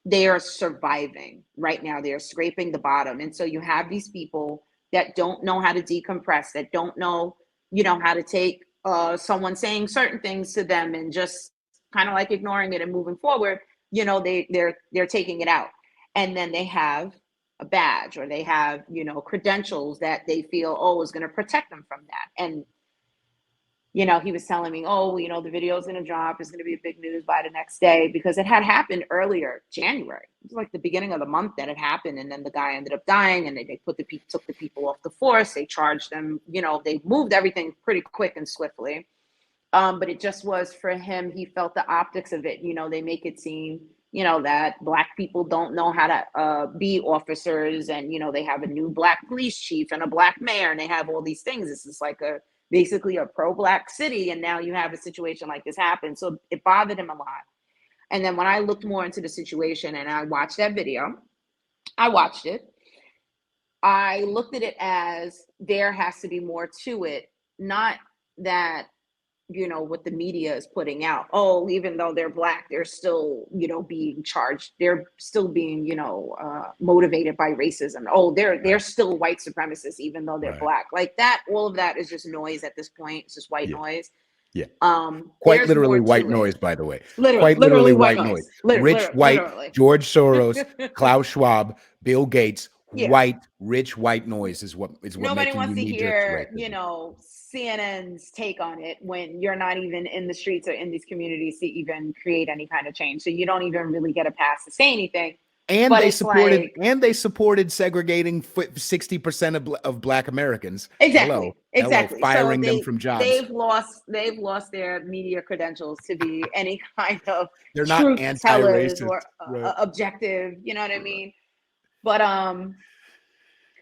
they are surviving right now. They are scraping the bottom. And so you have these people that don't know how to decompress, that don't know, how to take someone saying certain things to them and just kind of like ignoring it and moving forward. They're taking it out. And then they have a badge, or they have, credentials that they feel, is going to protect them from that. And, he was telling me, the video's going to drop. It's going to be big news by the next day, because it had happened earlier, January. It was like the beginning of the month that it happened. And then the guy ended up dying, and they took the people off the force. They charged them, they moved everything pretty quick and swiftly. But it just was, for him, he felt the optics of it. They make it seem, that Black people don't know how to be officers. And, they have a new Black police chief and a Black mayor, and they have all these things. This is like basically a pro-Black city. And now you have a situation like this happen. So it bothered him a lot. And then when I looked more into the situation and I watched that video, I looked at it as there has to be more to it. Not that, what the media is putting out. Even though they're Black, they're still, being charged. They're still being, motivated by racism. They're still white supremacists, even though they're Black. Like that, all of that is just noise at this point. It's just white noise. Yeah. Quite literally white noise, by the way. Quite literally white noise. Rich, white, literally. George Soros, Klaus Schwab, Bill Gates, white, rich, white noise is what nobody making wants you to knee hear, jerk CNN's take on it when you're not even in the streets or in these communities to even create any kind of change. So you don't even really get a pass to say anything. And but they supported segregating 60% of Black Americans. Exactly. Hello, firing them from jobs. They've lost their media credentials to be any kind of they're truth not tellers or objective. You know what I mean? But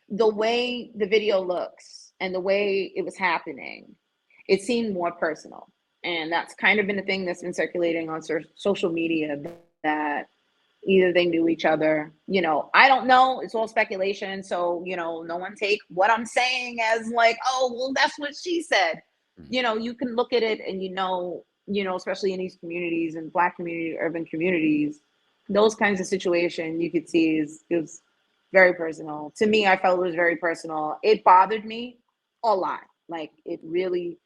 the way the video looks and the way it was happening, it seemed more personal. And that's kind of been a thing that's been circulating on social media, that either they knew each other. I don't know. It's all speculation. So, no one take what I'm saying as like, that's what she said. You can look at it and, especially in these communities and Black community, urban communities, those kinds of situations you could see it was very personal. To me, I felt it was very personal. It bothered me a lot. Like, it really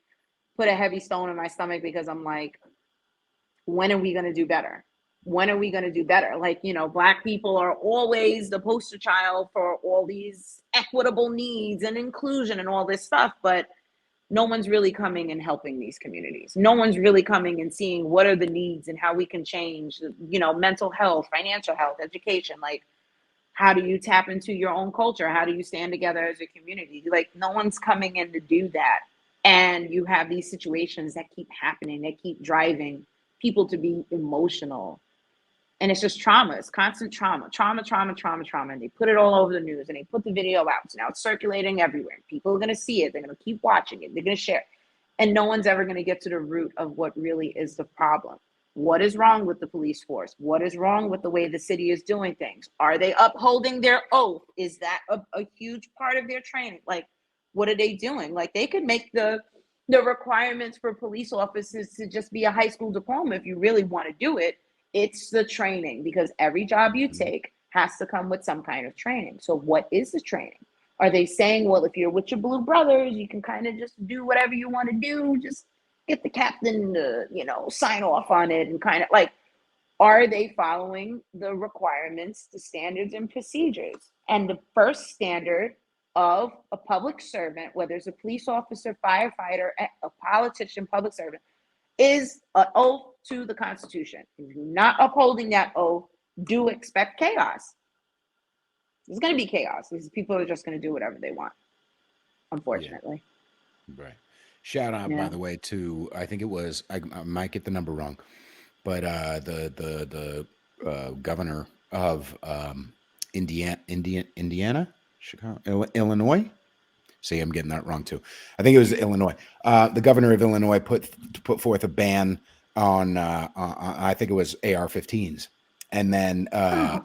put a heavy stone in my stomach, because I'm like, when are we going to do better? When are we going to do better? Like, Black people are always the poster child for all these equitable needs and inclusion and all this stuff, but no one's really coming and helping these communities. No one's really coming and seeing what are the needs and how we can change, mental health, financial health, education. Like, how do you tap into your own culture? How do you stand together as a community? Like, no one's coming in to do that. And you have these situations that keep happening, that keep driving people to be emotional. And it's just trauma. It's constant trauma. And they put it all over the news, and they put the video out. So now it's circulating everywhere. People are going to see it. They're going to keep watching it. They're going to share it. And no one's ever going to get to the root of what really is the problem. What is wrong with the police force? What is wrong with the way the city is doing things? Are they upholding their oath? Is that a huge part of their training? Like, what are they doing? Like, they could make the requirements for police officers to just be a high school diploma if you really want to do it. It's the training, because every job you take has to come with some kind of training. So what is the training? Are they saying, well, if you're with your blue brothers, you can kind of just do whatever you want to do? Just get the captain to, sign off on it, and kind of like, are they following the requirements, the standards and procedures? And the first standard of a public servant, whether it's a police officer, firefighter, a politician, public servant, is an oath to the Constitution. If you're not upholding that oath, do expect chaos. There's going to be chaos because people are just going to do whatever they want, unfortunately. Yeah. Right. Shout out, by the way, to, I think it was, I might get the number wrong, but the governor of Indiana, Chicago, Illinois. See, I'm getting that wrong too. I think it was Illinois. The governor of Illinois put forth a ban on I think it was AR-15s, and then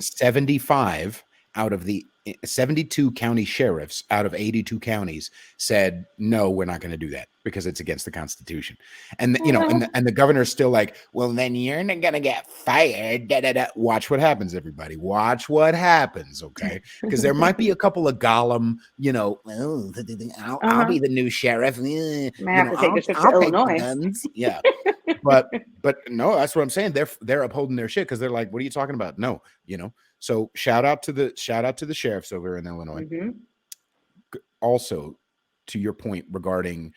75 out of the 72 county sheriffs out of 82 counties said, no, we're not going to do that because it's against the Constitution. And and the governor's still like, well, then you're not going to get fired. Da, da, da. Watch what happens, everybody. Watch what happens, okay? Because there might be a couple of Gollum, I'll be the new sheriff. I have to take a trip to Illinois. Guns. Yeah. but no, that's what I'm saying. They're upholding their shit because they're like, what are you talking about? No, So shout out to the sheriffs over in Illinois. Mm-hmm. Also, to your point regarding,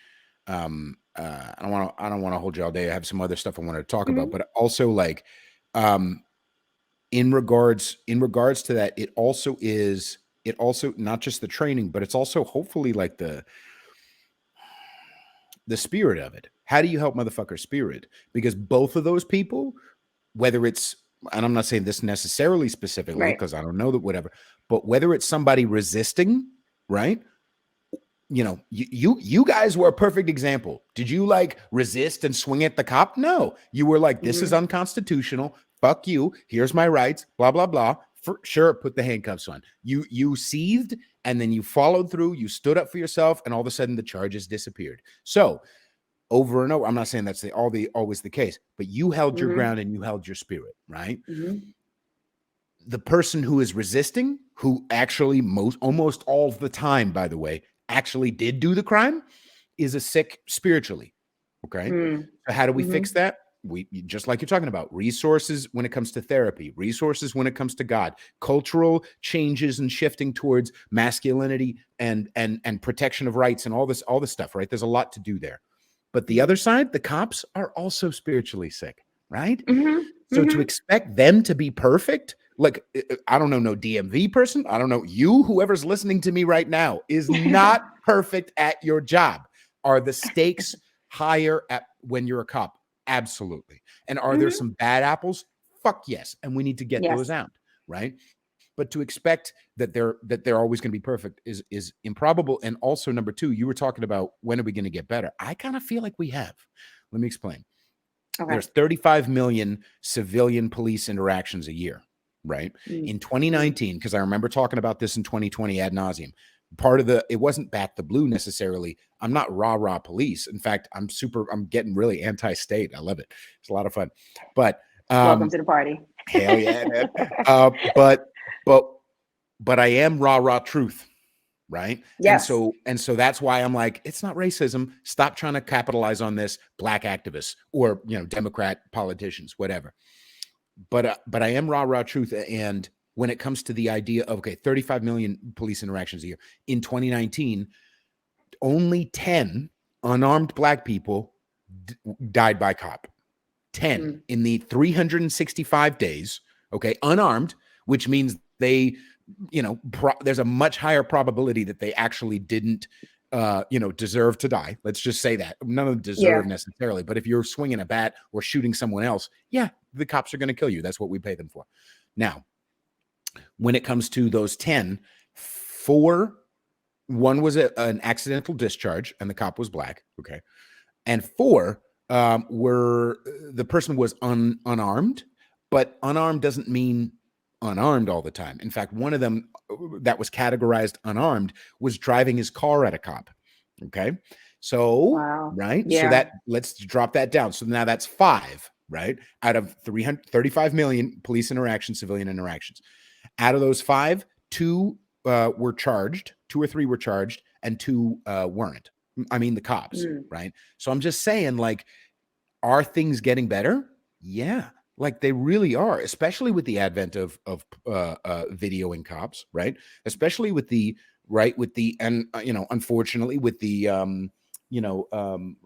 I don't want to hold you all day. I have some other stuff I want to talk about, but also like, in regards to that, it also not just the training, but it's also hopefully like the spirit of it. How do you help motherfucker spirit? Because both of those people, whether it's, and I'm not saying this necessarily specifically because I don't know that whatever, but whether it's somebody resisting, right? You guys were a perfect example. Did you like resist and swing at the cop? No, you were like, this is unconstitutional. Fuck you. Here's my rights. Blah, blah, blah. For sure. Put the handcuffs on. You seethed and then you followed through. You stood up for yourself and all of a sudden the charges disappeared. So over and over, I'm not saying that's always the case, but you held your ground and you held your spirit, right? The person who is resisting, who actually almost all the time, by the way, actually did do the crime, is a sick spiritually. Okay. So how do we fix that? We, just like you're talking about, resources when it comes to therapy, resources when it comes to God, cultural changes and shifting towards masculinity and protection of rights and all this stuff, right? There's a lot to do there. But the other side, the cops are also spiritually sick, right? So to expect them to be perfect, like, I don't know, no DMV person, I don't know, whoever's listening to me right now is not perfect at your job. Are the stakes higher when you're a cop? Absolutely. And are there some bad apples? Fuck yes. And we need to get those out, right? But to expect that they're always going to be perfect is improbable. And also, number two, you were talking about when are we going to get better? I kind of feel like we have. Let me explain. Okay. There's 35 million civilian police interactions a year, right? In 2019, because I remember talking about this in 2020 ad nauseum. Part of it wasn't back the blue necessarily. I'm not rah police. In fact, I'm getting really anti-state. I love it. It's a lot of fun. But welcome to the party. Hell yeah, man. But I am rah truth, right? Yes. And so that's why I'm like, it's not racism. Stop trying to capitalize on this, black activists or Democrat politicians, whatever. But I am rah truth. And when it comes to the idea of 35 million police interactions a year in 2019, only 10 unarmed black people died by cop. 10 in the 365 days. Okay, unarmed, which means they, there's a much higher probability that they actually didn't, deserve to die. Let's just say that. None of them deserve necessarily, but if you're swinging a bat or shooting someone else, the cops are going to kill you. That's what we pay them for. Now, when it comes to those 10, one was an accidental discharge and the cop was black. Okay. And 4 were the person was unarmed, but unarmed doesn't mean unarmed all the time. In fact, one of them that was categorized unarmed was driving his car at a cop. Okay. So, right. Yeah. So that, let's drop that down. So now that's 5, right? Out of 335 million police interactions, civilian interactions. Out of those 5, 2 were charged, 2 or 3 were charged and 2 weren't. I mean, the cops, Mm. right? So I'm just saying, like, are things getting better? Yeah, like they really are, especially with the advent of videoing cops, right? Especially with the and unfortunately with the you know um,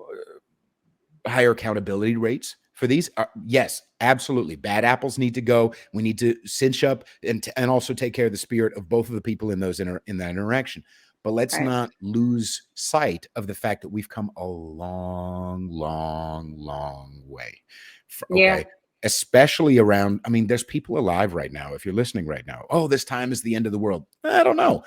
higher accountability rates for these. Yes, absolutely. Bad apples need to go. We need to cinch up and also take care of the spirit of both of the people in in that interaction. But let's Right. not lose sight of the fact that we've come a long, long, long way. Yeah. Okay. Especially around, I mean, there's people alive right now. If you're listening right now, oh, this time is the end of the world. I don't know.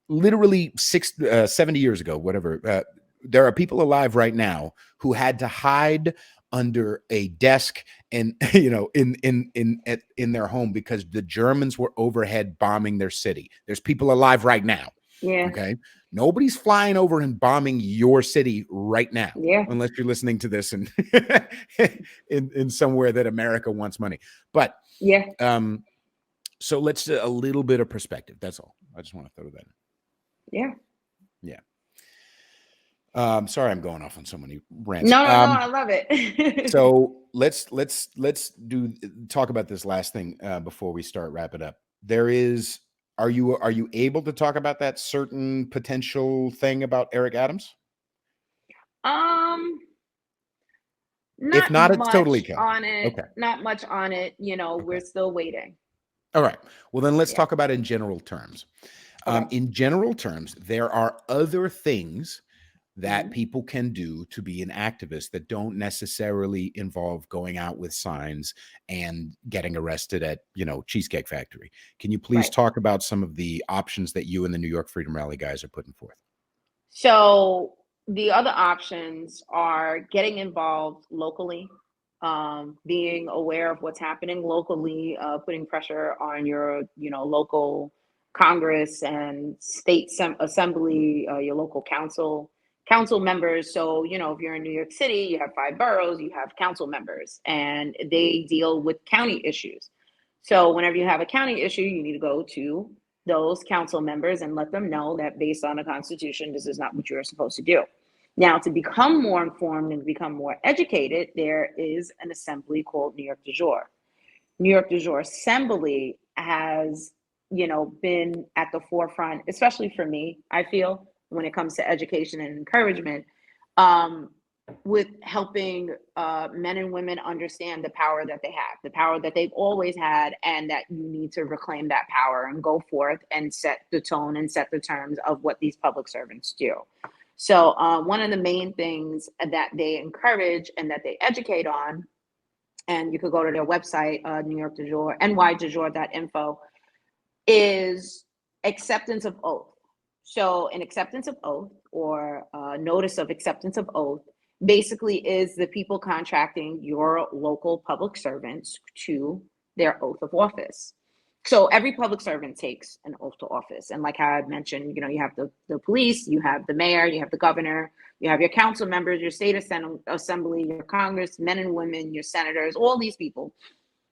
Literally 70 years ago, whatever, there are people alive right now who had to hide under a desk and in their home because the Germans were overhead bombing their city. There's people alive right now. Yeah. Okay. Nobody's flying over and bombing your city right now, Yeah. unless you're listening to this and in somewhere that America wants money. But Yeah. so let's a little bit of perspective. That's all. I just want to throw that in. Yeah. Yeah. Sorry, I'm going off on so many rants. No, I love it. So let's talk about this last thing before we start wrap it up. Are you able to talk about that certain potential thing about Eric Adams? If Not not, it's totally much okay. on it. Okay. Not much on it. Okay. We're still waiting. All right. Well, then let's Yeah. talk about it in general terms. Okay. In general terms, there are other things that Mhm. people can do to be an activist that don't necessarily involve going out with signs and getting arrested at, Cheesecake Factory. Can you please Right. talk about some of the options that you and the New York Freedom Rally guys are putting forth? So the other options are getting involved locally, being aware of what's happening locally, putting pressure on your, local Congress and state assembly, your local council members. So, if you're in New York City, you have 5 boroughs, you have council members, and they deal with county issues. So whenever you have a county issue, you need to go to those council members and let them know that based on the Constitution, this is not what you're supposed to do. Now, to become more informed and become more educated, there is an assembly called New York DEJURE. New York DEJURE Assembly has, been at the forefront, especially for me, I feel, when it comes to education and encouragement, with helping men and women understand the power that they have, the power that they've always had, and that you need to reclaim that power and go forth and set the tone and set the terms of what these public servants do. So one of the main things that they encourage and that they educate on, and you could go to their website, New York DEJURE, nydejure.info, is acceptance of oath. So an acceptance of oath or notice of acceptance of oath basically is the people contracting your local public servants to their oath of office. So every public servant takes an oath to office. And like how I mentioned, you have the police, you have the mayor, you have the governor, you have your council members, your state assembly, your Congress, men and women, your senators, all these people.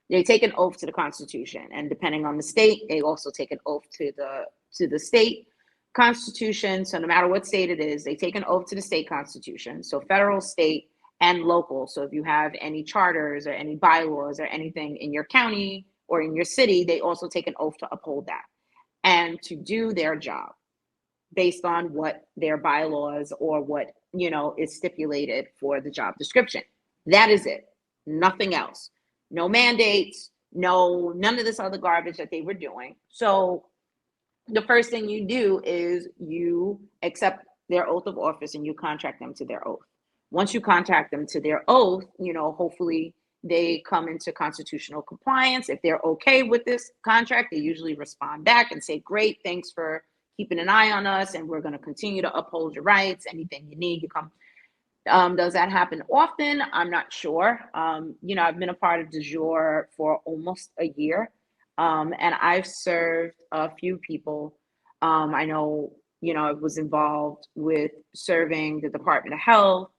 They take an oath to the Constitution, and depending on the state, they also take an oath to the state Constitution. So no matter what state it is, they take an oath to the state Constitution. So federal, state, and local. So if you have any charters or any bylaws or anything in your county or in your city, they also take an oath to uphold that and to do their job based on what their bylaws or what is stipulated for the job description. That is it. Nothing else. No mandates, none of this other garbage that they were doing. So the first thing you do is you accept their oath of office and you contract them to their oath. Once you contract them to their oath, hopefully they come into constitutional compliance. If they're okay with this contract, they usually respond back and say, great, thanks for keeping an eye on us, and we're going to continue to uphold your rights. Anything you need, you come. Does that happen often? I'm not sure. I've been a part of DEJURE for almost a year, and I've served a few people. I know, I was involved with serving the Department of Health.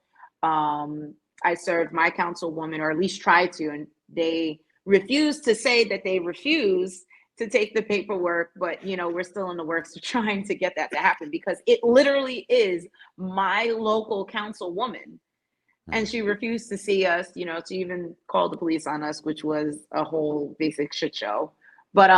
I served my councilwoman, or at least tried to, and they refused to say that they refused to take the paperwork, but you know, we're still in the works of trying to get that to happen, because it literally is my local councilwoman, and she refused to see us, you know, to even call the police on us, which was a whole basic shit show. But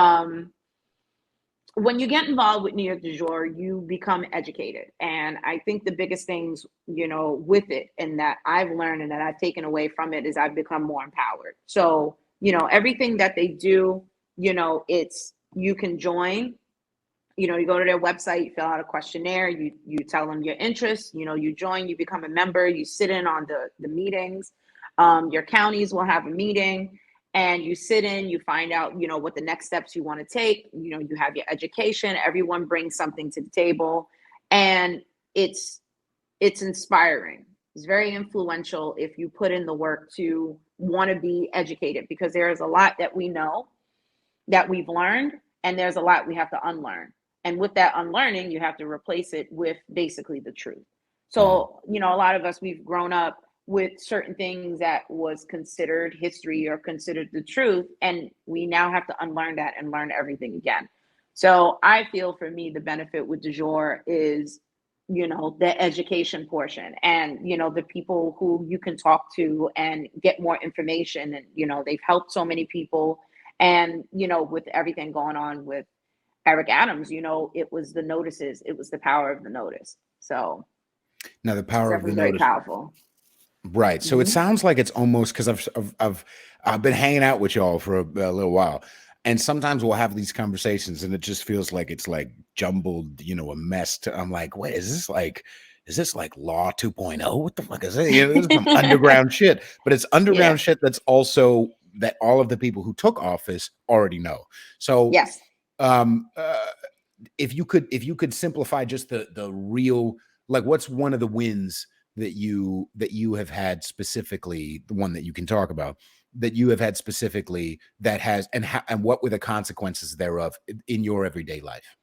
when you get involved with New York DEJURE, you become educated. And I think the biggest things, you know, with it, and that I've learned and that I've taken away from it, is I've become more empowered. So, you know, everything that they do, you know, it's, you can join, you know, you go to their website, you fill out a questionnaire, you tell them your interests, you know, you join, you become a member, you sit in on the meetings. Your counties will have a meeting, and you sit in, you find out, you know, what the next steps you want to take. You know, you have your education, everyone brings something to the table, and it's inspiring. It's very influential if you put in the work to want to be educated, because there is a lot that we know, that we've learned, and there's a lot we have to unlearn. And with that unlearning, you have to replace it with basically the truth. So, you know, a lot of us, we've grown up with certain things that was considered history or considered the truth, and we now have to unlearn that and learn everything again. So I feel, for me, the benefit with DEJURE is, you know, the education portion, and, you know, the people who you can talk to and get more information. And, you know, they've helped so many people. And, you know, with everything going on with Eric Adams, you know, it was the notices, it was the power of the notice. So Now the it's power of the definitely very notice. powerful. Right. So it sounds like it's almost, because I've been hanging out with y'all for a little while, and sometimes we'll have these conversations, and it just feels like it's like jumbled, you know, a mess. I'm like, wait, is this like Law 2.0? What the fuck is it? You know, this is some underground shit, but it's underground shit that's also that all of the people who took office already know. So Yes. If you could simplify just the real, like, what's one of the wins that you have had specifically, the one that you can talk about, that you have had specifically, that has, and what were the consequences thereof in your everyday life?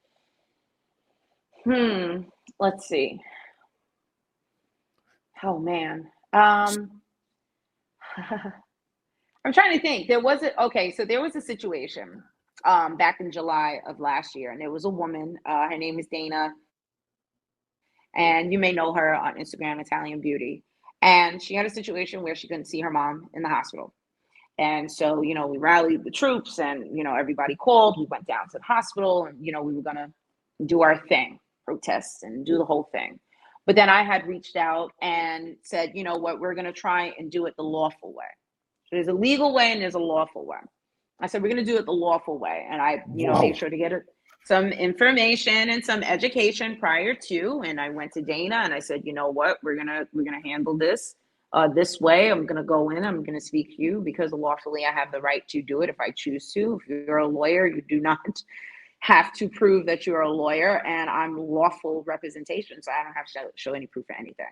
Let's see. Oh man. I'm trying to think. There was a situation back in July of last year, and there was a woman, her name is Dana, and you may know her on Instagram, Italian Beauty. And she had a situation where she couldn't see her mom in the hospital. And so, you know, we rallied the troops, and, you know, everybody called. We went down to the hospital, and, you know, we were going to do our thing, protest and do the whole thing. But then I had reached out and said, you know what, we're going to try and do it the lawful way. So there's a legal way and there's a lawful way. I said, we're going to do it the lawful way. And I, you know, made sure to get some information and some education prior to. And I went to Dana and I said, you know what, we're going to handle this this way. I'm going to go in, I'm going to speak to you, because lawfully I have the right to do it if I choose to. If you're a lawyer, you do not have to prove that you're a lawyer, and I'm lawful representation, so I don't have to show any proof of anything.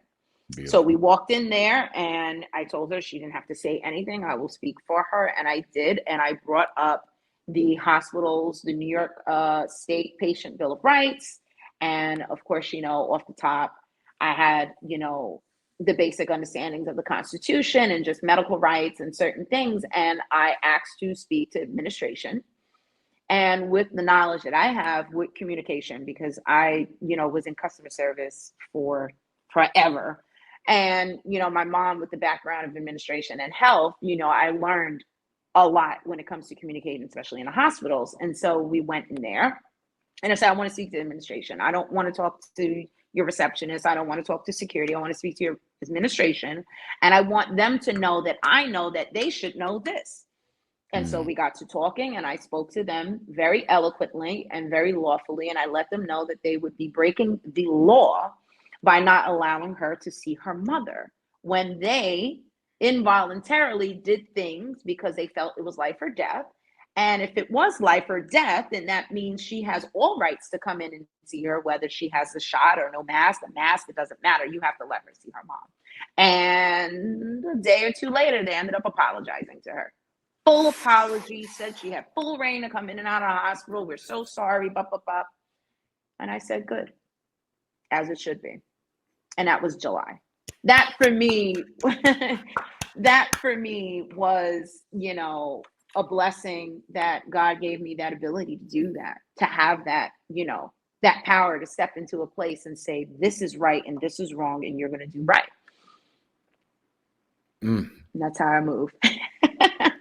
Beautiful. So we walked in there, and I told her she didn't have to say anything. I will speak for her, and I did. And I brought up the hospitals, the New York State Patient Bill of Rights, and of course, you know, off the top, I had, you know, the basic understandings of the Constitution and just medical rights and certain things. And I asked to speak to administration. And with the knowledge that I have with communication, because I, you know, was in customer service for forever. And, you know, my mom with the background of administration and health, you know, I learned a lot when it comes to communicating, especially in the hospitals. And so we went in there, and I said, I want to speak to administration. I don't want to talk to your receptionist. I don't want to talk to security. I want to speak to your administration. And I want them to know that I know that they should know this. And so we got to talking, and I spoke to them very eloquently and very lawfully. And I let them know that they would be breaking the law by not allowing her to see her mother when they involuntarily did things because they felt it was life or death. And if it was life or death, then that means she has all rights to come in and see her, whether she has a shot or no mask, a mask, it doesn't matter. You have to let her see her mom. And a day or two later, they ended up apologizing to her. Full apology, said she had full reign to come in and out of the hospital. We're so sorry, blah, blah, blah. And I said, good, as it should be. And that was July. That for me was, you know, a blessing that God gave me that ability to do that, to have that, that power to step into a place and say, this is right and this is wrong and you're going to do right. And that's how I move.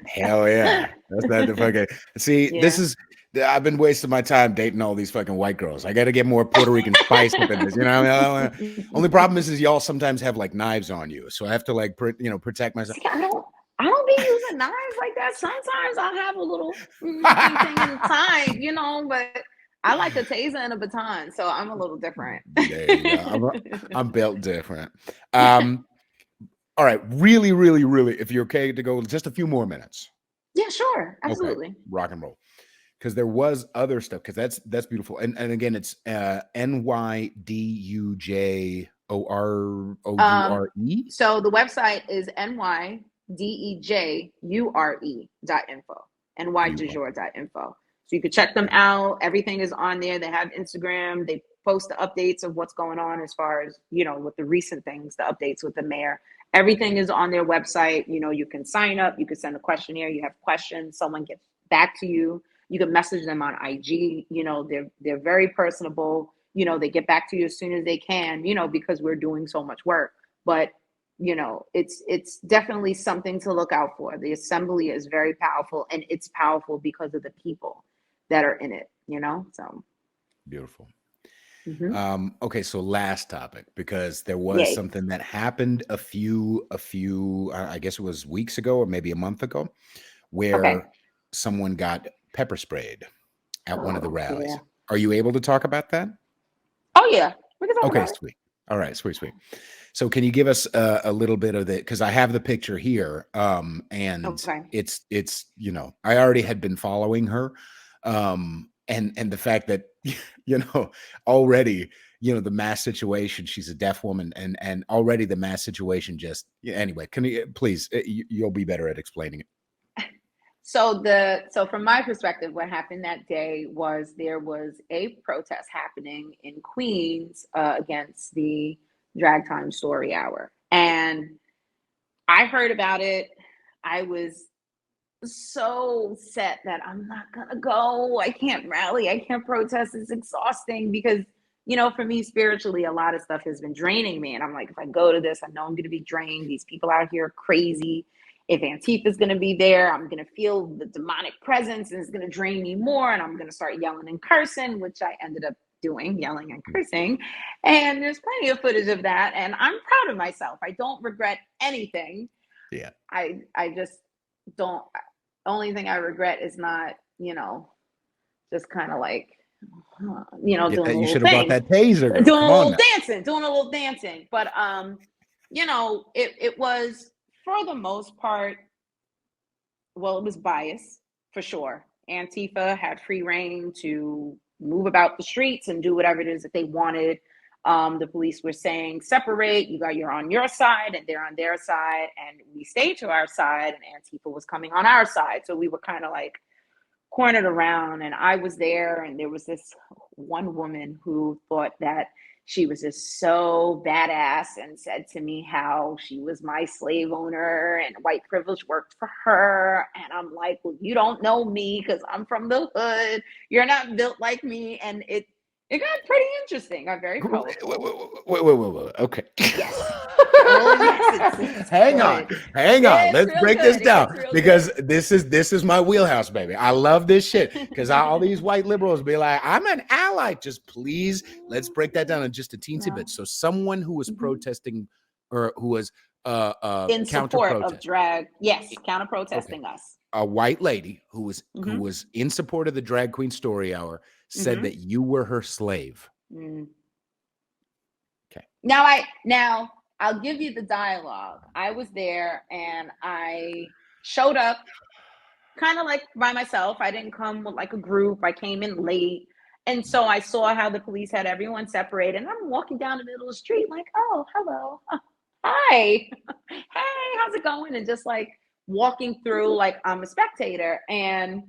Hell yeah. That's not the fucking, see, this is, I've been wasting my time dating all these fucking white girls. I got to get more Puerto Rican spice up in this, only problem is y'all sometimes have like knives on you. So I have to like, protect myself. See, I don't be using knives like that. Sometimes I'll have a little thing in the side, but I like a taser and a baton, so I'm a little different. There you go. I'm built different. All right, really, really, really, if you're okay to go just a few more minutes. Yeah, sure, absolutely. Okay. Rock and roll, because there was other stuff. Because that's beautiful, and again, it's NYDEJURE. So the website is NYDEJURE.info, NYDEJURE.info. So you can check them out. Everything is on there. They have Instagram. They post the updates of what's going on as far as, with the recent things, the updates with the mayor. Everything is on their website. You can sign up. You can send a questionnaire. You have questions. Someone gets back to you. You can message them on IG. They're very personable. They get back to you as soon as they can, because we're doing so much work. But, it's definitely something to look out for. The assembly is very powerful, and it's powerful because of the people that are in it, so. Beautiful. Okay, so last topic, because there was something that happened a few I guess it was weeks ago or maybe a month ago, where someone got pepper sprayed at one of the rallies. Yeah. Are you able to talk about that? Oh yeah, we can talk about it. Sweet. All right, sweet. So can you give us a little bit of the, because I have the picture here, and it's I already had been following her, and the fact that already the mass situation, she's a deaf woman, and already the mass situation just anyway. Can you please? You'll be better at explaining it. So from my perspective, what happened that day was there was a protest happening in Queens against the Drag Time Story Hour, and I heard about it. I was so set that I'm not gonna go. I can't rally. I can't protest. It's exhausting because for me spiritually, a lot of stuff has been draining me, and I'm like, if I go to this, I know I'm gonna be drained. These people out here are crazy. If Antifa's going to be there, I'm going to feel the demonic presence and it's going to drain me more. And I'm going to start yelling and cursing, which I ended up doing, yelling and cursing. And there's plenty of footage of that. And I'm proud of myself. I don't regret anything. Yeah. I just don't. Only thing I regret is not, just kind of like, doing a little you should have bought that taser. Girl. Doing a little dancing. But, it was, for the most part, well, it was biased for sure. Antifa had free reign to move about the streets and do whatever it is that they wanted. The police were saying, separate, you're on your side and they're on their side. And we stayed to our side and Antifa was coming on our side. So we were kind of like cornered around, and I was there, and there was this one woman who thought that she was just so badass and said to me how she was my slave owner and white privilege worked for her. And I'm like, well, you don't know me because I'm from the hood. You're not built like me. And it got pretty interesting. I'm very colorful. Wait. Okay. Yes. Hang on. Let's break this down, because this is my wheelhouse, baby. I love this shit, because all these white liberals be like, I'm an ally. Just please, let's break that down in just a teensy bit. So someone who was protesting, or who was in support of drag, counter protesting us. A white lady who was in support of the Drag Queen Story Hour said that you were her slave. Okay. Now I'll give you the dialogue. I was there and I showed up kind of like by myself. I didn't come with like a group. I came in late. And so I saw how the police had everyone separated. And I'm walking down the middle of the street like, oh, hello. Hi. Hey, how's it going? And just like walking through like I'm a spectator. And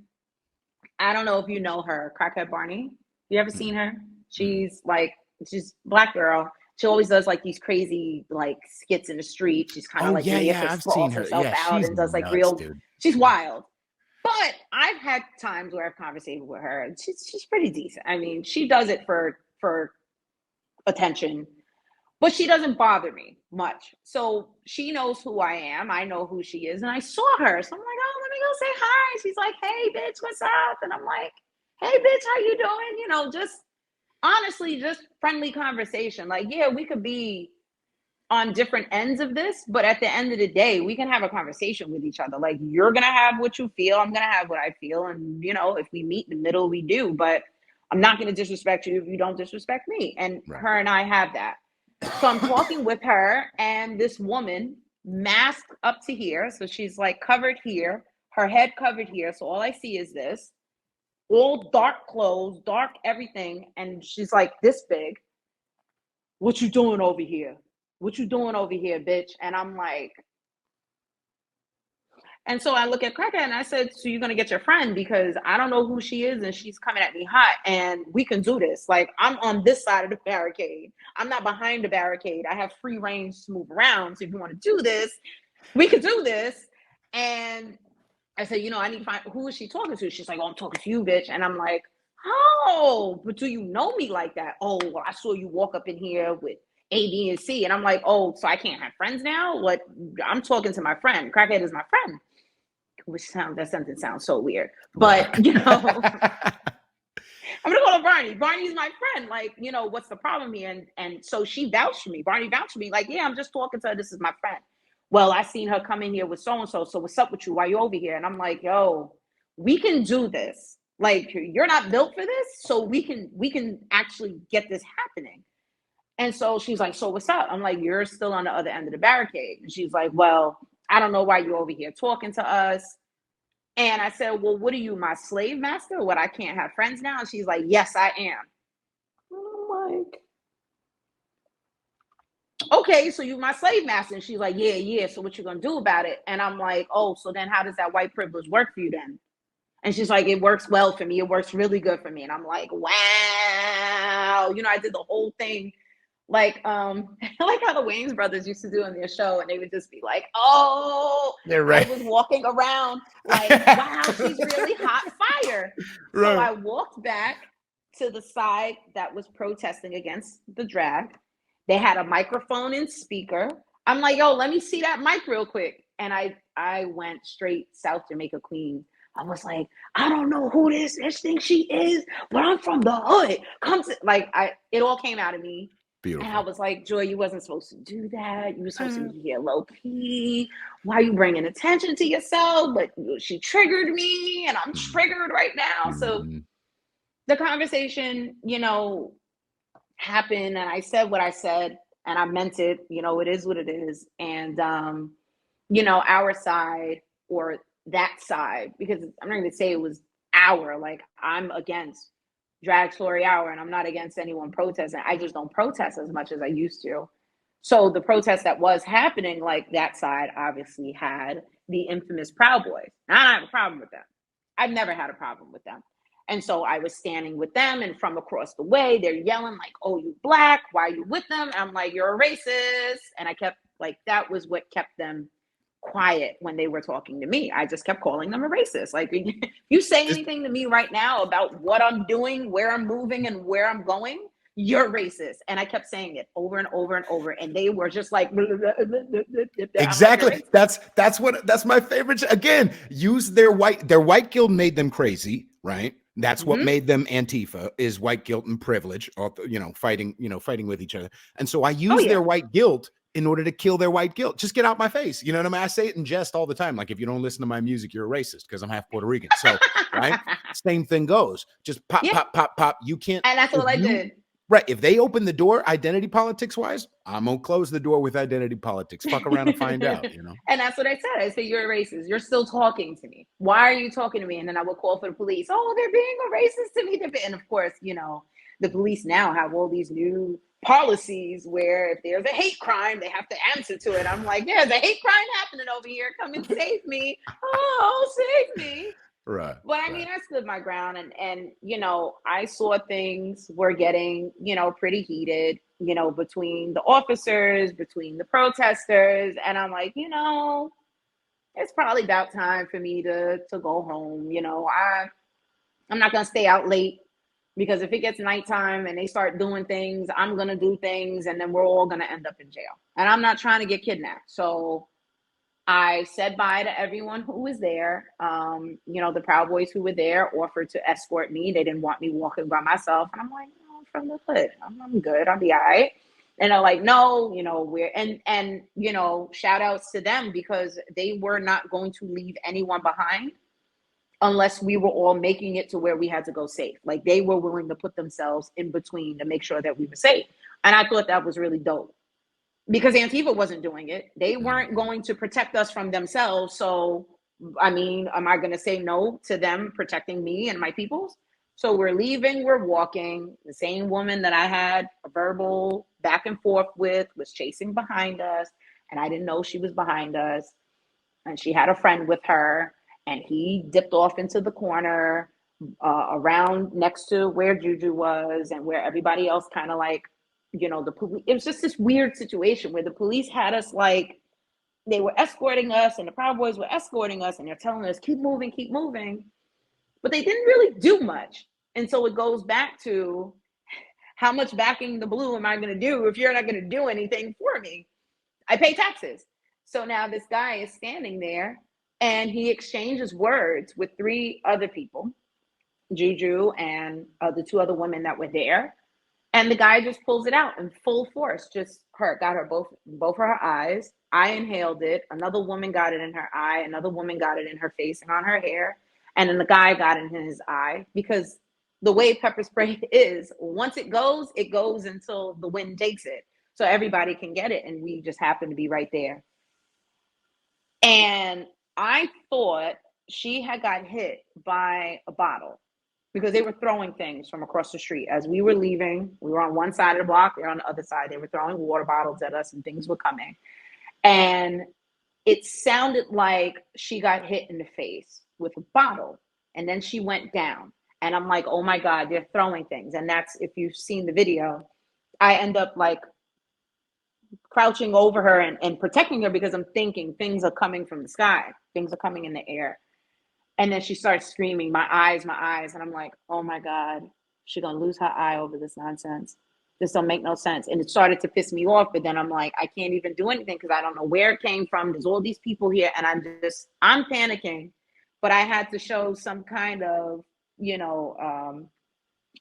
I don't know if you know her, Crackhead Barney. You ever seen her? She's a black girl. She always does like these crazy like skits in the street. She's kind of I've seen her. Herself out and does like nuts, real. Dude. She's wild, but what? I've had times where I've conversated with her, and she's pretty decent. I mean, she does it for attention, but she doesn't bother me much. So she knows who I am. I know who she is, and I saw her, so I'm like, oh, let me go say hi. She's like, hey, bitch, what's up? And I'm like, hey, bitch, how you doing? You know, just honestly, just friendly conversation. Like, yeah, we could be on different ends of this, but at the end of the day, we can have a conversation with each other. Like, you're gonna have what you feel, I'm gonna have what I feel, and you know, if we meet in the middle, we do. But I'm not gonna disrespect you if you don't disrespect me. And her and I have that. So I'm talking with her, and this woman masked up to here, so she's like covered here, her head covered here, so all I see is this, all dark clothes, dark everything, and she's like this big. What you doing over here? What you doing over here, bitch? And I'm like, and so I look at Crackhead and I said, so you're gonna get your friend, because I don't know who she is and she's coming at me hot, and we can do this. Like, I'm on this side of the barricade. I'm not behind the barricade. I have free range to move around. So if you want to do this, we could do this. And I said, you know, I need to find, who is she talking to? She's like, oh, I'm talking to you, bitch. And I'm like, oh, but do you know me like that? Oh, well, I saw you walk up in here with A, B, and C. And I'm like, oh, so I can't have friends now? What? I'm talking to my friend. Crackhead is my friend. Which that sentence sounds so weird. But, you know, I'm going to call her Barney. Barney's my friend. Like, you know, what's the problem here? And so she vouched for me. Barney vouched for me. Like, yeah, I'm just talking to her. This is my friend. Well, I seen her come in here with so-and-so. So what's up with you? Why you over here? And I'm like, yo, we can do this. Like, you're not built for this. So we can actually get this happening. And so she's like, so what's up? I'm like, you're still on the other end of the barricade. And she's like, well, I don't know why you're over here talking to us. And I said, well, what are you, my slave master? What, I can't have friends now? And she's like, yes, I am. I'm like, okay, so you my slave master. And she's like, yeah. So what you gonna do about it? And I'm like, oh, so then how does that white privilege work for you then? And she's like, it works well for me. It works really good for me. And I'm like, wow. You know, I did the whole thing. Like, I like how the Wayans brothers used to do in their show, and they would just be like, oh, yeah, right. I was walking around like, wow, she's really hot fire. Right. So I walked back to the side that was protesting against the drag. They had a microphone and speaker. I'm like, yo, let me see that mic real quick. And I went straight South Jamaica Queen. I was like, I don't know who this thing she is, but I'm from the hood. It all came out of me. Beautiful. And I was like, Joy, you wasn't supposed to do that. You were supposed to be here low key. Why are you bringing attention to yourself? But she triggered me, and I'm triggered right now. So the conversation, you know, happened, and I said what I said, and I meant it. You know, it is what it is. And, you know, our side, or that side, because I'm not going to say it was our, like, I'm against Drag Story Hour, and I'm not against anyone protesting. I just don't protest as much as I used to. So the protest that was happening, like, that side obviously had the infamous Proud Boys. Now, I don't have a problem with them. I've never had a problem with them. And so I was standing with them, and from across the way, they're yelling like, oh, you black, why are you with them? And I'm like, you're a racist. And I kept, like, that was what kept them quiet when they were talking to me. I just kept calling them a racist. Like, if you say anything to me right now about what I'm doing, where I'm moving, and where I'm going, you're racist. And I kept saying it over and over and over, and they were just like, exactly. Like, that's my favorite. Again, use their white guilt made them crazy, right? That's what made them Antifa, is white guilt and privilege, you know, fighting with each other. And so I use their white guilt in order to kill their white guilt. Just get out my face. You know what I mean? I say it in jest all the time. Like, if you don't listen to my music, you're a racist, because I'm half Puerto Rican. So, right? Same thing goes. Just pop, pop, pop, pop. You can't. And that's all I did. Right. If they open the door, identity politics wise, I'm going to close the door with identity politics. Fuck around and find out, you know? And that's what I said. I said, you're a racist. You're still talking to me. Why are you talking to me? And then I would call for the police. Oh, they're being a racist to me. And of course, you know, the police now have all these new policies where if there's a hate crime, they have to answer to it. I'm like, there's a hate crime happening over here. Come and save me. Oh, save me. Right. But I mean, I stood my ground, and, you know, I saw things were getting, you know, pretty heated, you know, between the officers, between the protesters. And I'm like, you know, it's probably about time for me to go home. You know, I'm not gonna stay out late, because if it gets nighttime and they start doing things, I'm gonna do things, and then we're all gonna end up in jail. And I'm not trying to get kidnapped. So I said bye to everyone who was there. You know, the Proud Boys who were there offered to escort me. They didn't want me walking by myself. And I'm like, no, I'm from the hood. I'm good. I'll be all right. And they're like, no, you know, and you know, shout outs to them, because they were not going to leave anyone behind unless we were all making it to where we had to go safe. Like, they were willing to put themselves in between to make sure that we were safe. And I thought that was really dope, because Antifa wasn't doing it. They weren't going to protect us from themselves. So, I mean, am I going to say no to them protecting me and my peoples? So we're leaving, we're walking. The same woman that I had a verbal back and forth with was chasing behind us, and I didn't know she was behind us. And she had a friend with her, and he dipped off into the corner around next to where Juju was and where everybody else kind of like, you know, the police. It was just this weird situation where the police had us like, they were escorting us, and the Proud Boys were escorting us, and they're telling us, keep moving. But they didn't really do much. And so it goes back to, how much backing the blue am I going to do if you're not going to do anything for me? I pay taxes. So now this guy is standing there, and he exchanges words with three other people, Juju and the two other women that were there. And the guy just pulls it out in full force, just got her both of her eyes. I inhaled it. Another woman got it in her eye. Another woman got it in her face and on her hair. And then the guy got it in his eye, because the way pepper spray is, once it goes until the wind takes it. So everybody can get it. And we just happen to be right there. And I thought she had got hit by a bottle, because they were throwing things from across the street. As we were leaving, we were on one side of the block, they were on the other side. They were throwing water bottles at us, and things were coming. And it sounded like she got hit in the face with a bottle, and then she went down. And I'm like, oh my God, they're throwing things. And that's, if you've seen the video, I end up like crouching over her and protecting her, because I'm thinking things are coming from the sky. Things are coming in the air. And then she starts screaming, my eyes. And I'm like, oh my God, she's going to lose her eye over this nonsense. This don't make no sense. And it started to piss me off. But then I'm like, I can't even do anything, because I don't know where it came from. There's all these people here, and I'm panicking. But I had to show some kind of, you know,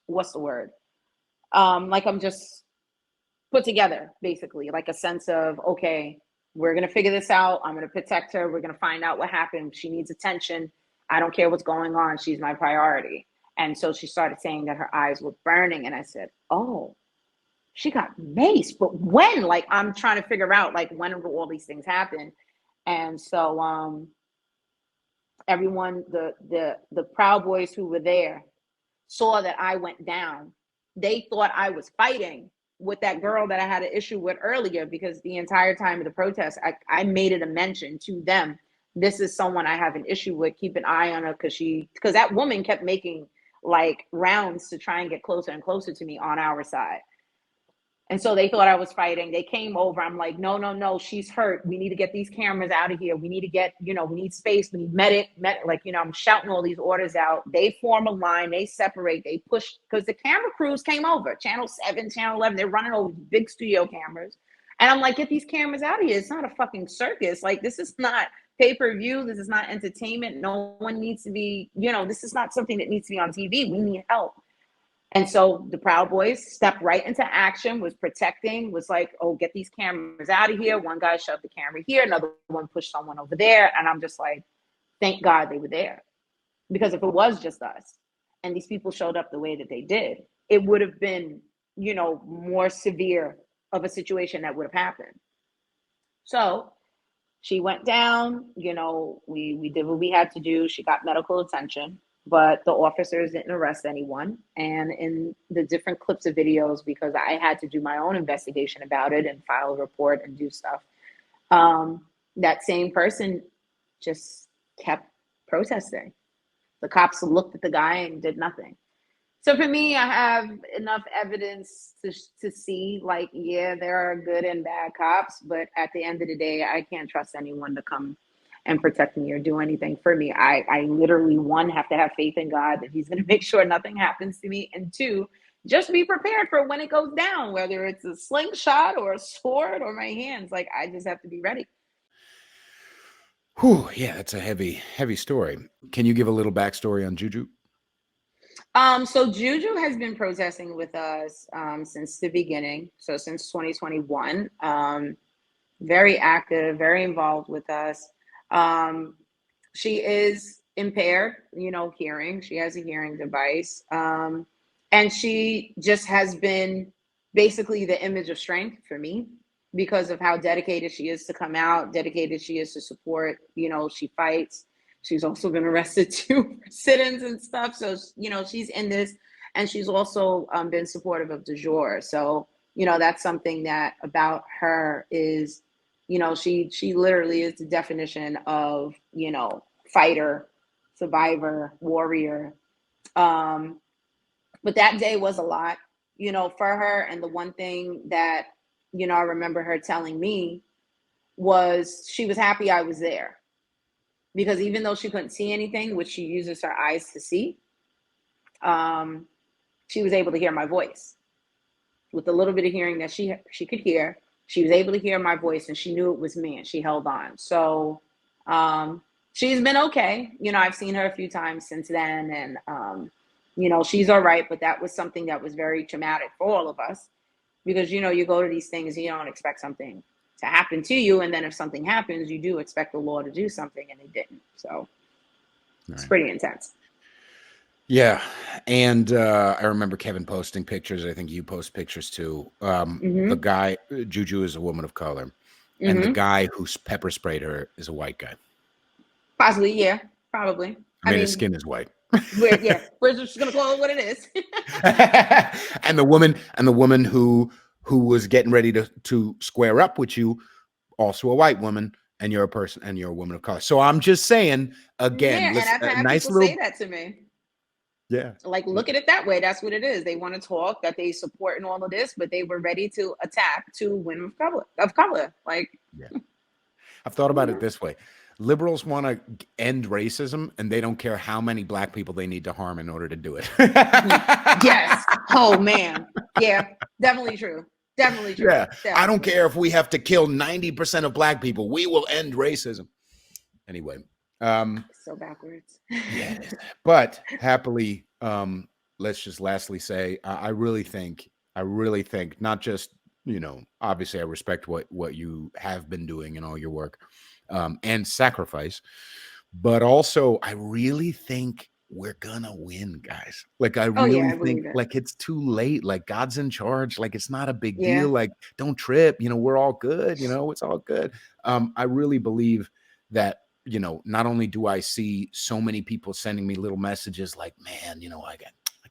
what's the word? Like, I'm just put together, basically, like a sense of, okay, we're going to figure this out. I'm going to protect her. We're going to find out what happened. She needs attention. I don't care what's going on. She's my priority. And so she started saying that her eyes were burning. And I said, oh, she got maced. But when? Like, I'm trying to figure out, like, when will all these things happen? And so everyone, the Proud Boys who were there saw that I went down. They thought I was fighting with that girl that I had an issue with earlier, because the entire time of the protest, I made it a mention to them. This is someone I have an issue with. Keep an eye on her, because that woman kept making like rounds to try and get closer and closer to me on our side. And so they thought I was fighting. They came over. I'm like, no, she's hurt. We need to get these cameras out of here. We need to get, you know, we need space. We need medic. Like, you know, I'm shouting all these orders out. They form a line. They separate. They push, because the camera crews came over. Channel 7, Channel 11. They're running over big studio cameras. And I'm like, get these cameras out of here. It's not a fucking circus. Like, this is not pay-per-view. This is not entertainment. No one needs to be, you know, this is not something that needs to be on TV. We need help. And so the Proud Boys stepped right into action, was protecting, was like, oh, get these cameras out of here. One guy shoved the camera here, another one pushed someone over there. And I'm just like, thank God they were there. Because if it was just us and these people showed up the way that they did, it would have been, you know, more severe of a situation that would have happened. So she went down, you know, we did what we had to do. She got medical attention. But the officers didn't arrest anyone. And in the different clips of videos, because I had to do my own investigation about it and file a report and do stuff, that same person just kept protesting. The cops looked at the guy and did nothing. So for me, I have enough evidence to see, like, yeah, there are good and bad cops. But at the end of the day, I can't trust anyone to come and protect me or do anything for me. I literally, one, have to have faith in God that he's going to make sure nothing happens to me. And two, just be prepared for when it goes down, whether it's a slingshot or a sword or my hands. Like, I just have to be ready. Whew, yeah, that's a heavy story. Can you give a little backstory on Juju? So Juju has been protesting with us since the beginning. So since 2021, very active, very involved with us. She is impaired, hearing. She has a hearing device. And she just has been basically the image of strength for me because of how dedicated she is to come out, dedicated she is to support. She fights. She's also been arrested too for sit-ins and stuff. So, she's in this, and she's also been supportive of DEJURE. So, that's something that about her is, she literally is the definition of, fighter, survivor, warrior. But that day was a lot, for her. And the one thing that, I remember her telling me was she was happy I was there. Because even though she couldn't see anything, which she uses her eyes to see, she was able to hear my voice. With the little bit of hearing that she could hear, she was able to hear my voice, and she knew it was me, and she held on. So she's been okay. I've seen her a few times since then, and she's all right. But that was something that was very traumatic for all of us, because you go to these things, you don't expect something to happen to you, and then if something happens, you do expect the law to do something, and it didn't. So it's pretty intense. Yeah, and I remember Kevin posting pictures. I think you post pictures too. The guy, Juju, is a woman of color, and the guy who pepper sprayed her is a white guy. Possibly, yeah, probably. I mean, his skin is white. we're just gonna call it what it is. And the woman who was getting ready to square up with you, also a white woman, and you're a person, and you're a woman of color. So I'm just saying again, and I've had nice people little say that to me. Yeah. Like, look at it that way. That's what it is. They want to talk that they support and all of this, but they were ready to attack to women of color. Like, yeah. I've thought about it this way. Liberals want to end racism, and they don't care how many black people they need to harm in order to do it. Yes. Oh, man. Yeah, definitely true. Definitely true. Yeah. Definitely. I don't care if we have to kill 90% of black people. We will end racism. Anyway. So backwards. Yeah. But happily, let's just lastly say, I really think not just, obviously I respect what you have been doing and all your work, and sacrifice, but also I really think we're gonna win, guys. Like, I really think like it's too late. Like, God's in charge. Like, it's not a big deal. Like, don't trip. We're all good. It's all good. I really believe that, not only do I see so many people sending me little messages like, man, I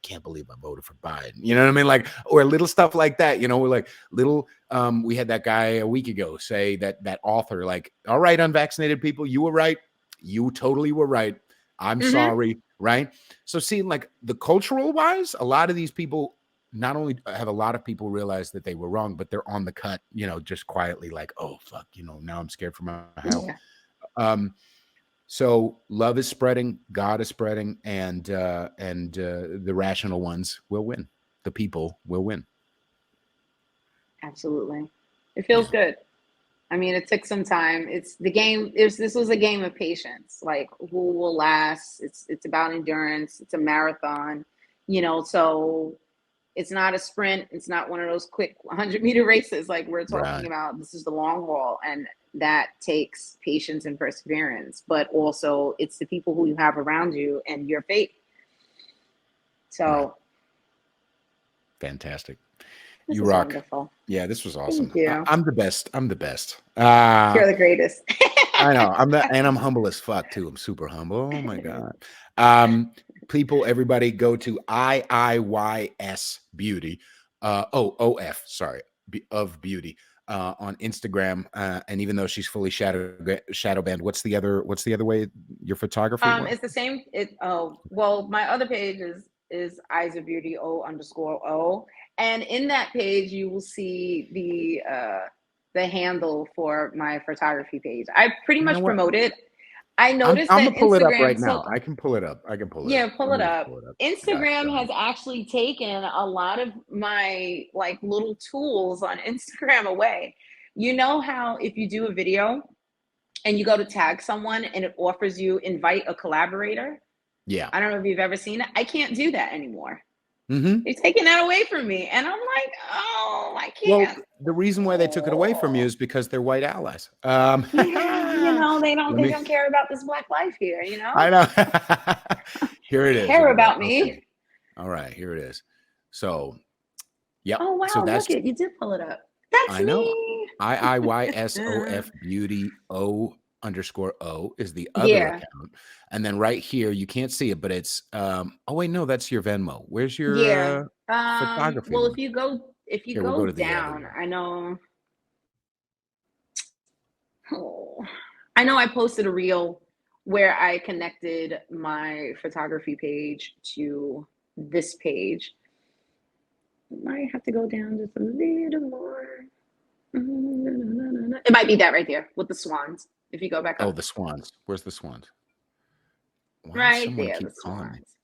can't believe I voted for Biden. You know what I mean? Like, or little stuff like that, we're like little, we had that guy a week ago say that author, like, all right, unvaccinated people, you were right. You totally were right. I'm sorry. Right. So seeing like the cultural wise, a lot of these people, not only have a lot of people realize that they were wrong, but they're on the cut, just quietly like, oh, fuck, now I'm scared for my health. Yeah. So love is spreading, God is spreading, and the rational ones will win. The people will win. Absolutely. It feels good. I mean, it took some time. It's the game. This was a game of patience. Like, who will last? It's about endurance. It's a marathon, so it's not a sprint. It's not one of those quick 100-meter races like we're talking about. This is the long haul, and that takes patience and perseverance. But also, it's the people who you have around you and your faith. So, fantastic. You rock. Wonderful. Yeah, this was awesome. Thank you. I'm the best. I'm the best. You're the greatest. I know. I'm humble as fuck too. I'm super humble. Oh my God. People, everybody go to IIYS Beauty. OF, sorry, of Beauty on Instagram. And even though she's fully shadow banned, what's the other way your photography? It's the same. Well, my other page is Eyes of Beauty O_O. And in that page, you will see the handle for my photography page. I pretty much promote it. I I'm noticed I'm that gonna pull it up right Instagram now. took, I can pull it up. I can pull it yeah, up. pull Let it me just up. pull it up. I got it. Instagram Go has ahead. actually taken a lot of my like little tools on Instagram away. You know how if you do a video and you go to tag someone and it offers you invite a collaborator? Yeah. I don't know if you've ever seen it. I can't do that anymore. Mm-hmm. They're taking that away from me. And I'm like, oh, I Well, can't. the reason why they took it away from you Oh. is because they're white allies. Yeah, they don't Let me. care about this black life here, I know. Here it is. care Here we go. about me. Okay. All right. Here it is. So, yep. Oh So wow, look that's. it. You did pull it up. That's I know. me. IIYSOF Beauty O_O is the other Yeah. account, and then right here you can't see it, but it's. Oh wait, no, that's your Venmo. Where's Yeah. your photography Well one? if you Here, we'll go go to the other down, one. oh, I know I posted a reel where I connected my photography page to this page. I might have to go down just a little more. It might be that right there with the swans. If you go back Oh, up. the swans. Where's the swans? Why does Right someone there, the keep calling me? swans.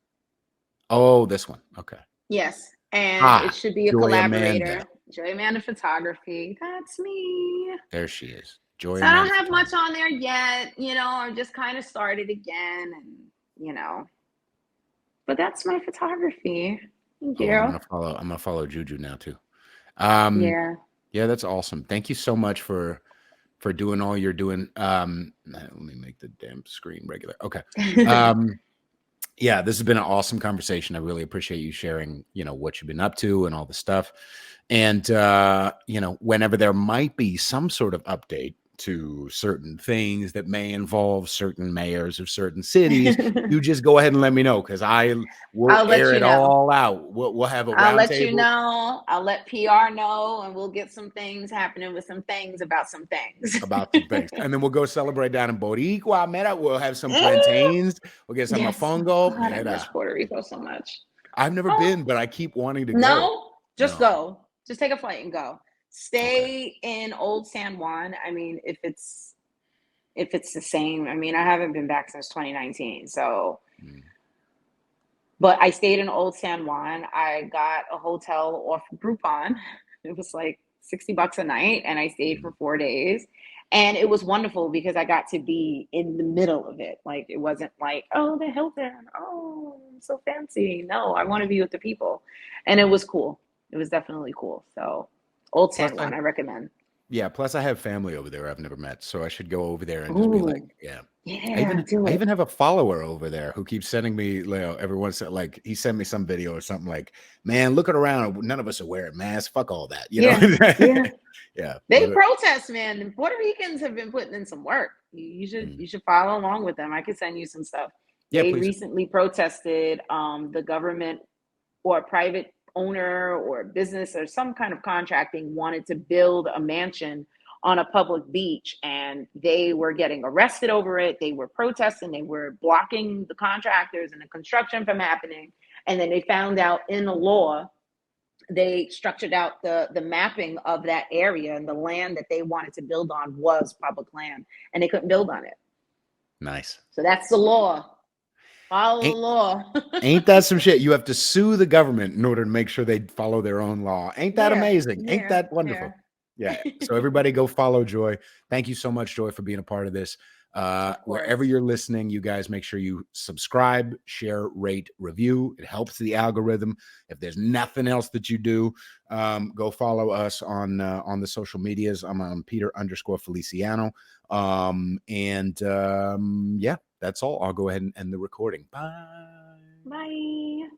Oh, this one. Okay. Yes. And it Ah, should be a Joy Amanda. collaborator. Joy Amanda Photography. That's me. There she is. Joy So I don't Amanda have much Photography. on there yet. I just kind of started again and but that's my photography. Thank Oh, and you. I'm gonna follow Juju now too. Um, Yeah. yeah, that's awesome. Thank you so much for doing all you're doing. Let me make the damn screen regular. Okay. Yeah, this has been an awesome conversation. I really appreciate you sharing, what you've been up to and all the stuff. And whenever there might be some sort of update to certain things that may involve certain mayors of certain cities, you just go ahead and let me know because I will I'll let air you it know. all out. We'll have a I'll round let you table. know. I'll let PR know, and we'll get some things happening with some things about some things. About some things. And then we'll go celebrate down in Boricua. Mira, we'll have some Mm, plantains. We'll get some yes. Oh, mofongo. God, I miss Mira. Puerto Rico so much. I've never Oh, been, but I keep wanting to go. no, just No. go. Just take a flight and go. Okay. Stay in Old San Juan. I mean, if it's the same. I mean, I haven't been back since 2019, so. Mm. But I stayed in Old San Juan. I got a hotel off Groupon. It was like $60 a night, and I stayed for 4 days. And it was wonderful because I got to be in the middle of it. Like it wasn't like, oh, the Hilton. Oh, so fancy. No, I want to be with the people. And it was cool. It was definitely cool. So Old Plus, San Juan, I recommend. plus I have family over there I've never met, so I should go over there and just be like, Ooh, yeah. yeah, do I it. even have a follower over there who keeps sending me, every once in like he sent me some video or something like, man, looking around, none of us are wearing masks. Fuck all that, Yeah, yeah. Yeah, They but protest, man. The Puerto Ricans have been putting in some work. You should follow along with them. I could send you some stuff. yeah, They please. recently protested the government or a private owner or business or some kind of contracting wanted to build a mansion on a public beach, and they were getting arrested over it. They were protesting. They were blocking the contractors and the construction from happening. And then they found out in the law they structured out the mapping of that area, and the land that they wanted to build on was public land, and they couldn't build on it. Nice. So that's the law. Follow the Ain't, law. ain't that some shit? You have to sue the government in order to make sure they follow their own law. Ain't that Yeah, amazing? Ain't yeah, that yeah. wonderful? Yeah. So everybody go follow Joy. Thank you so much, Joy, for being a part of this. Of Wherever course. you're listening, you guys make sure you subscribe, share, rate, review. It helps the algorithm. If there's nothing else that you do, go follow us on the social medias. I'm on Peter_Feliciano. Yeah, that's all. I'll go ahead and end the recording. Bye. Bye.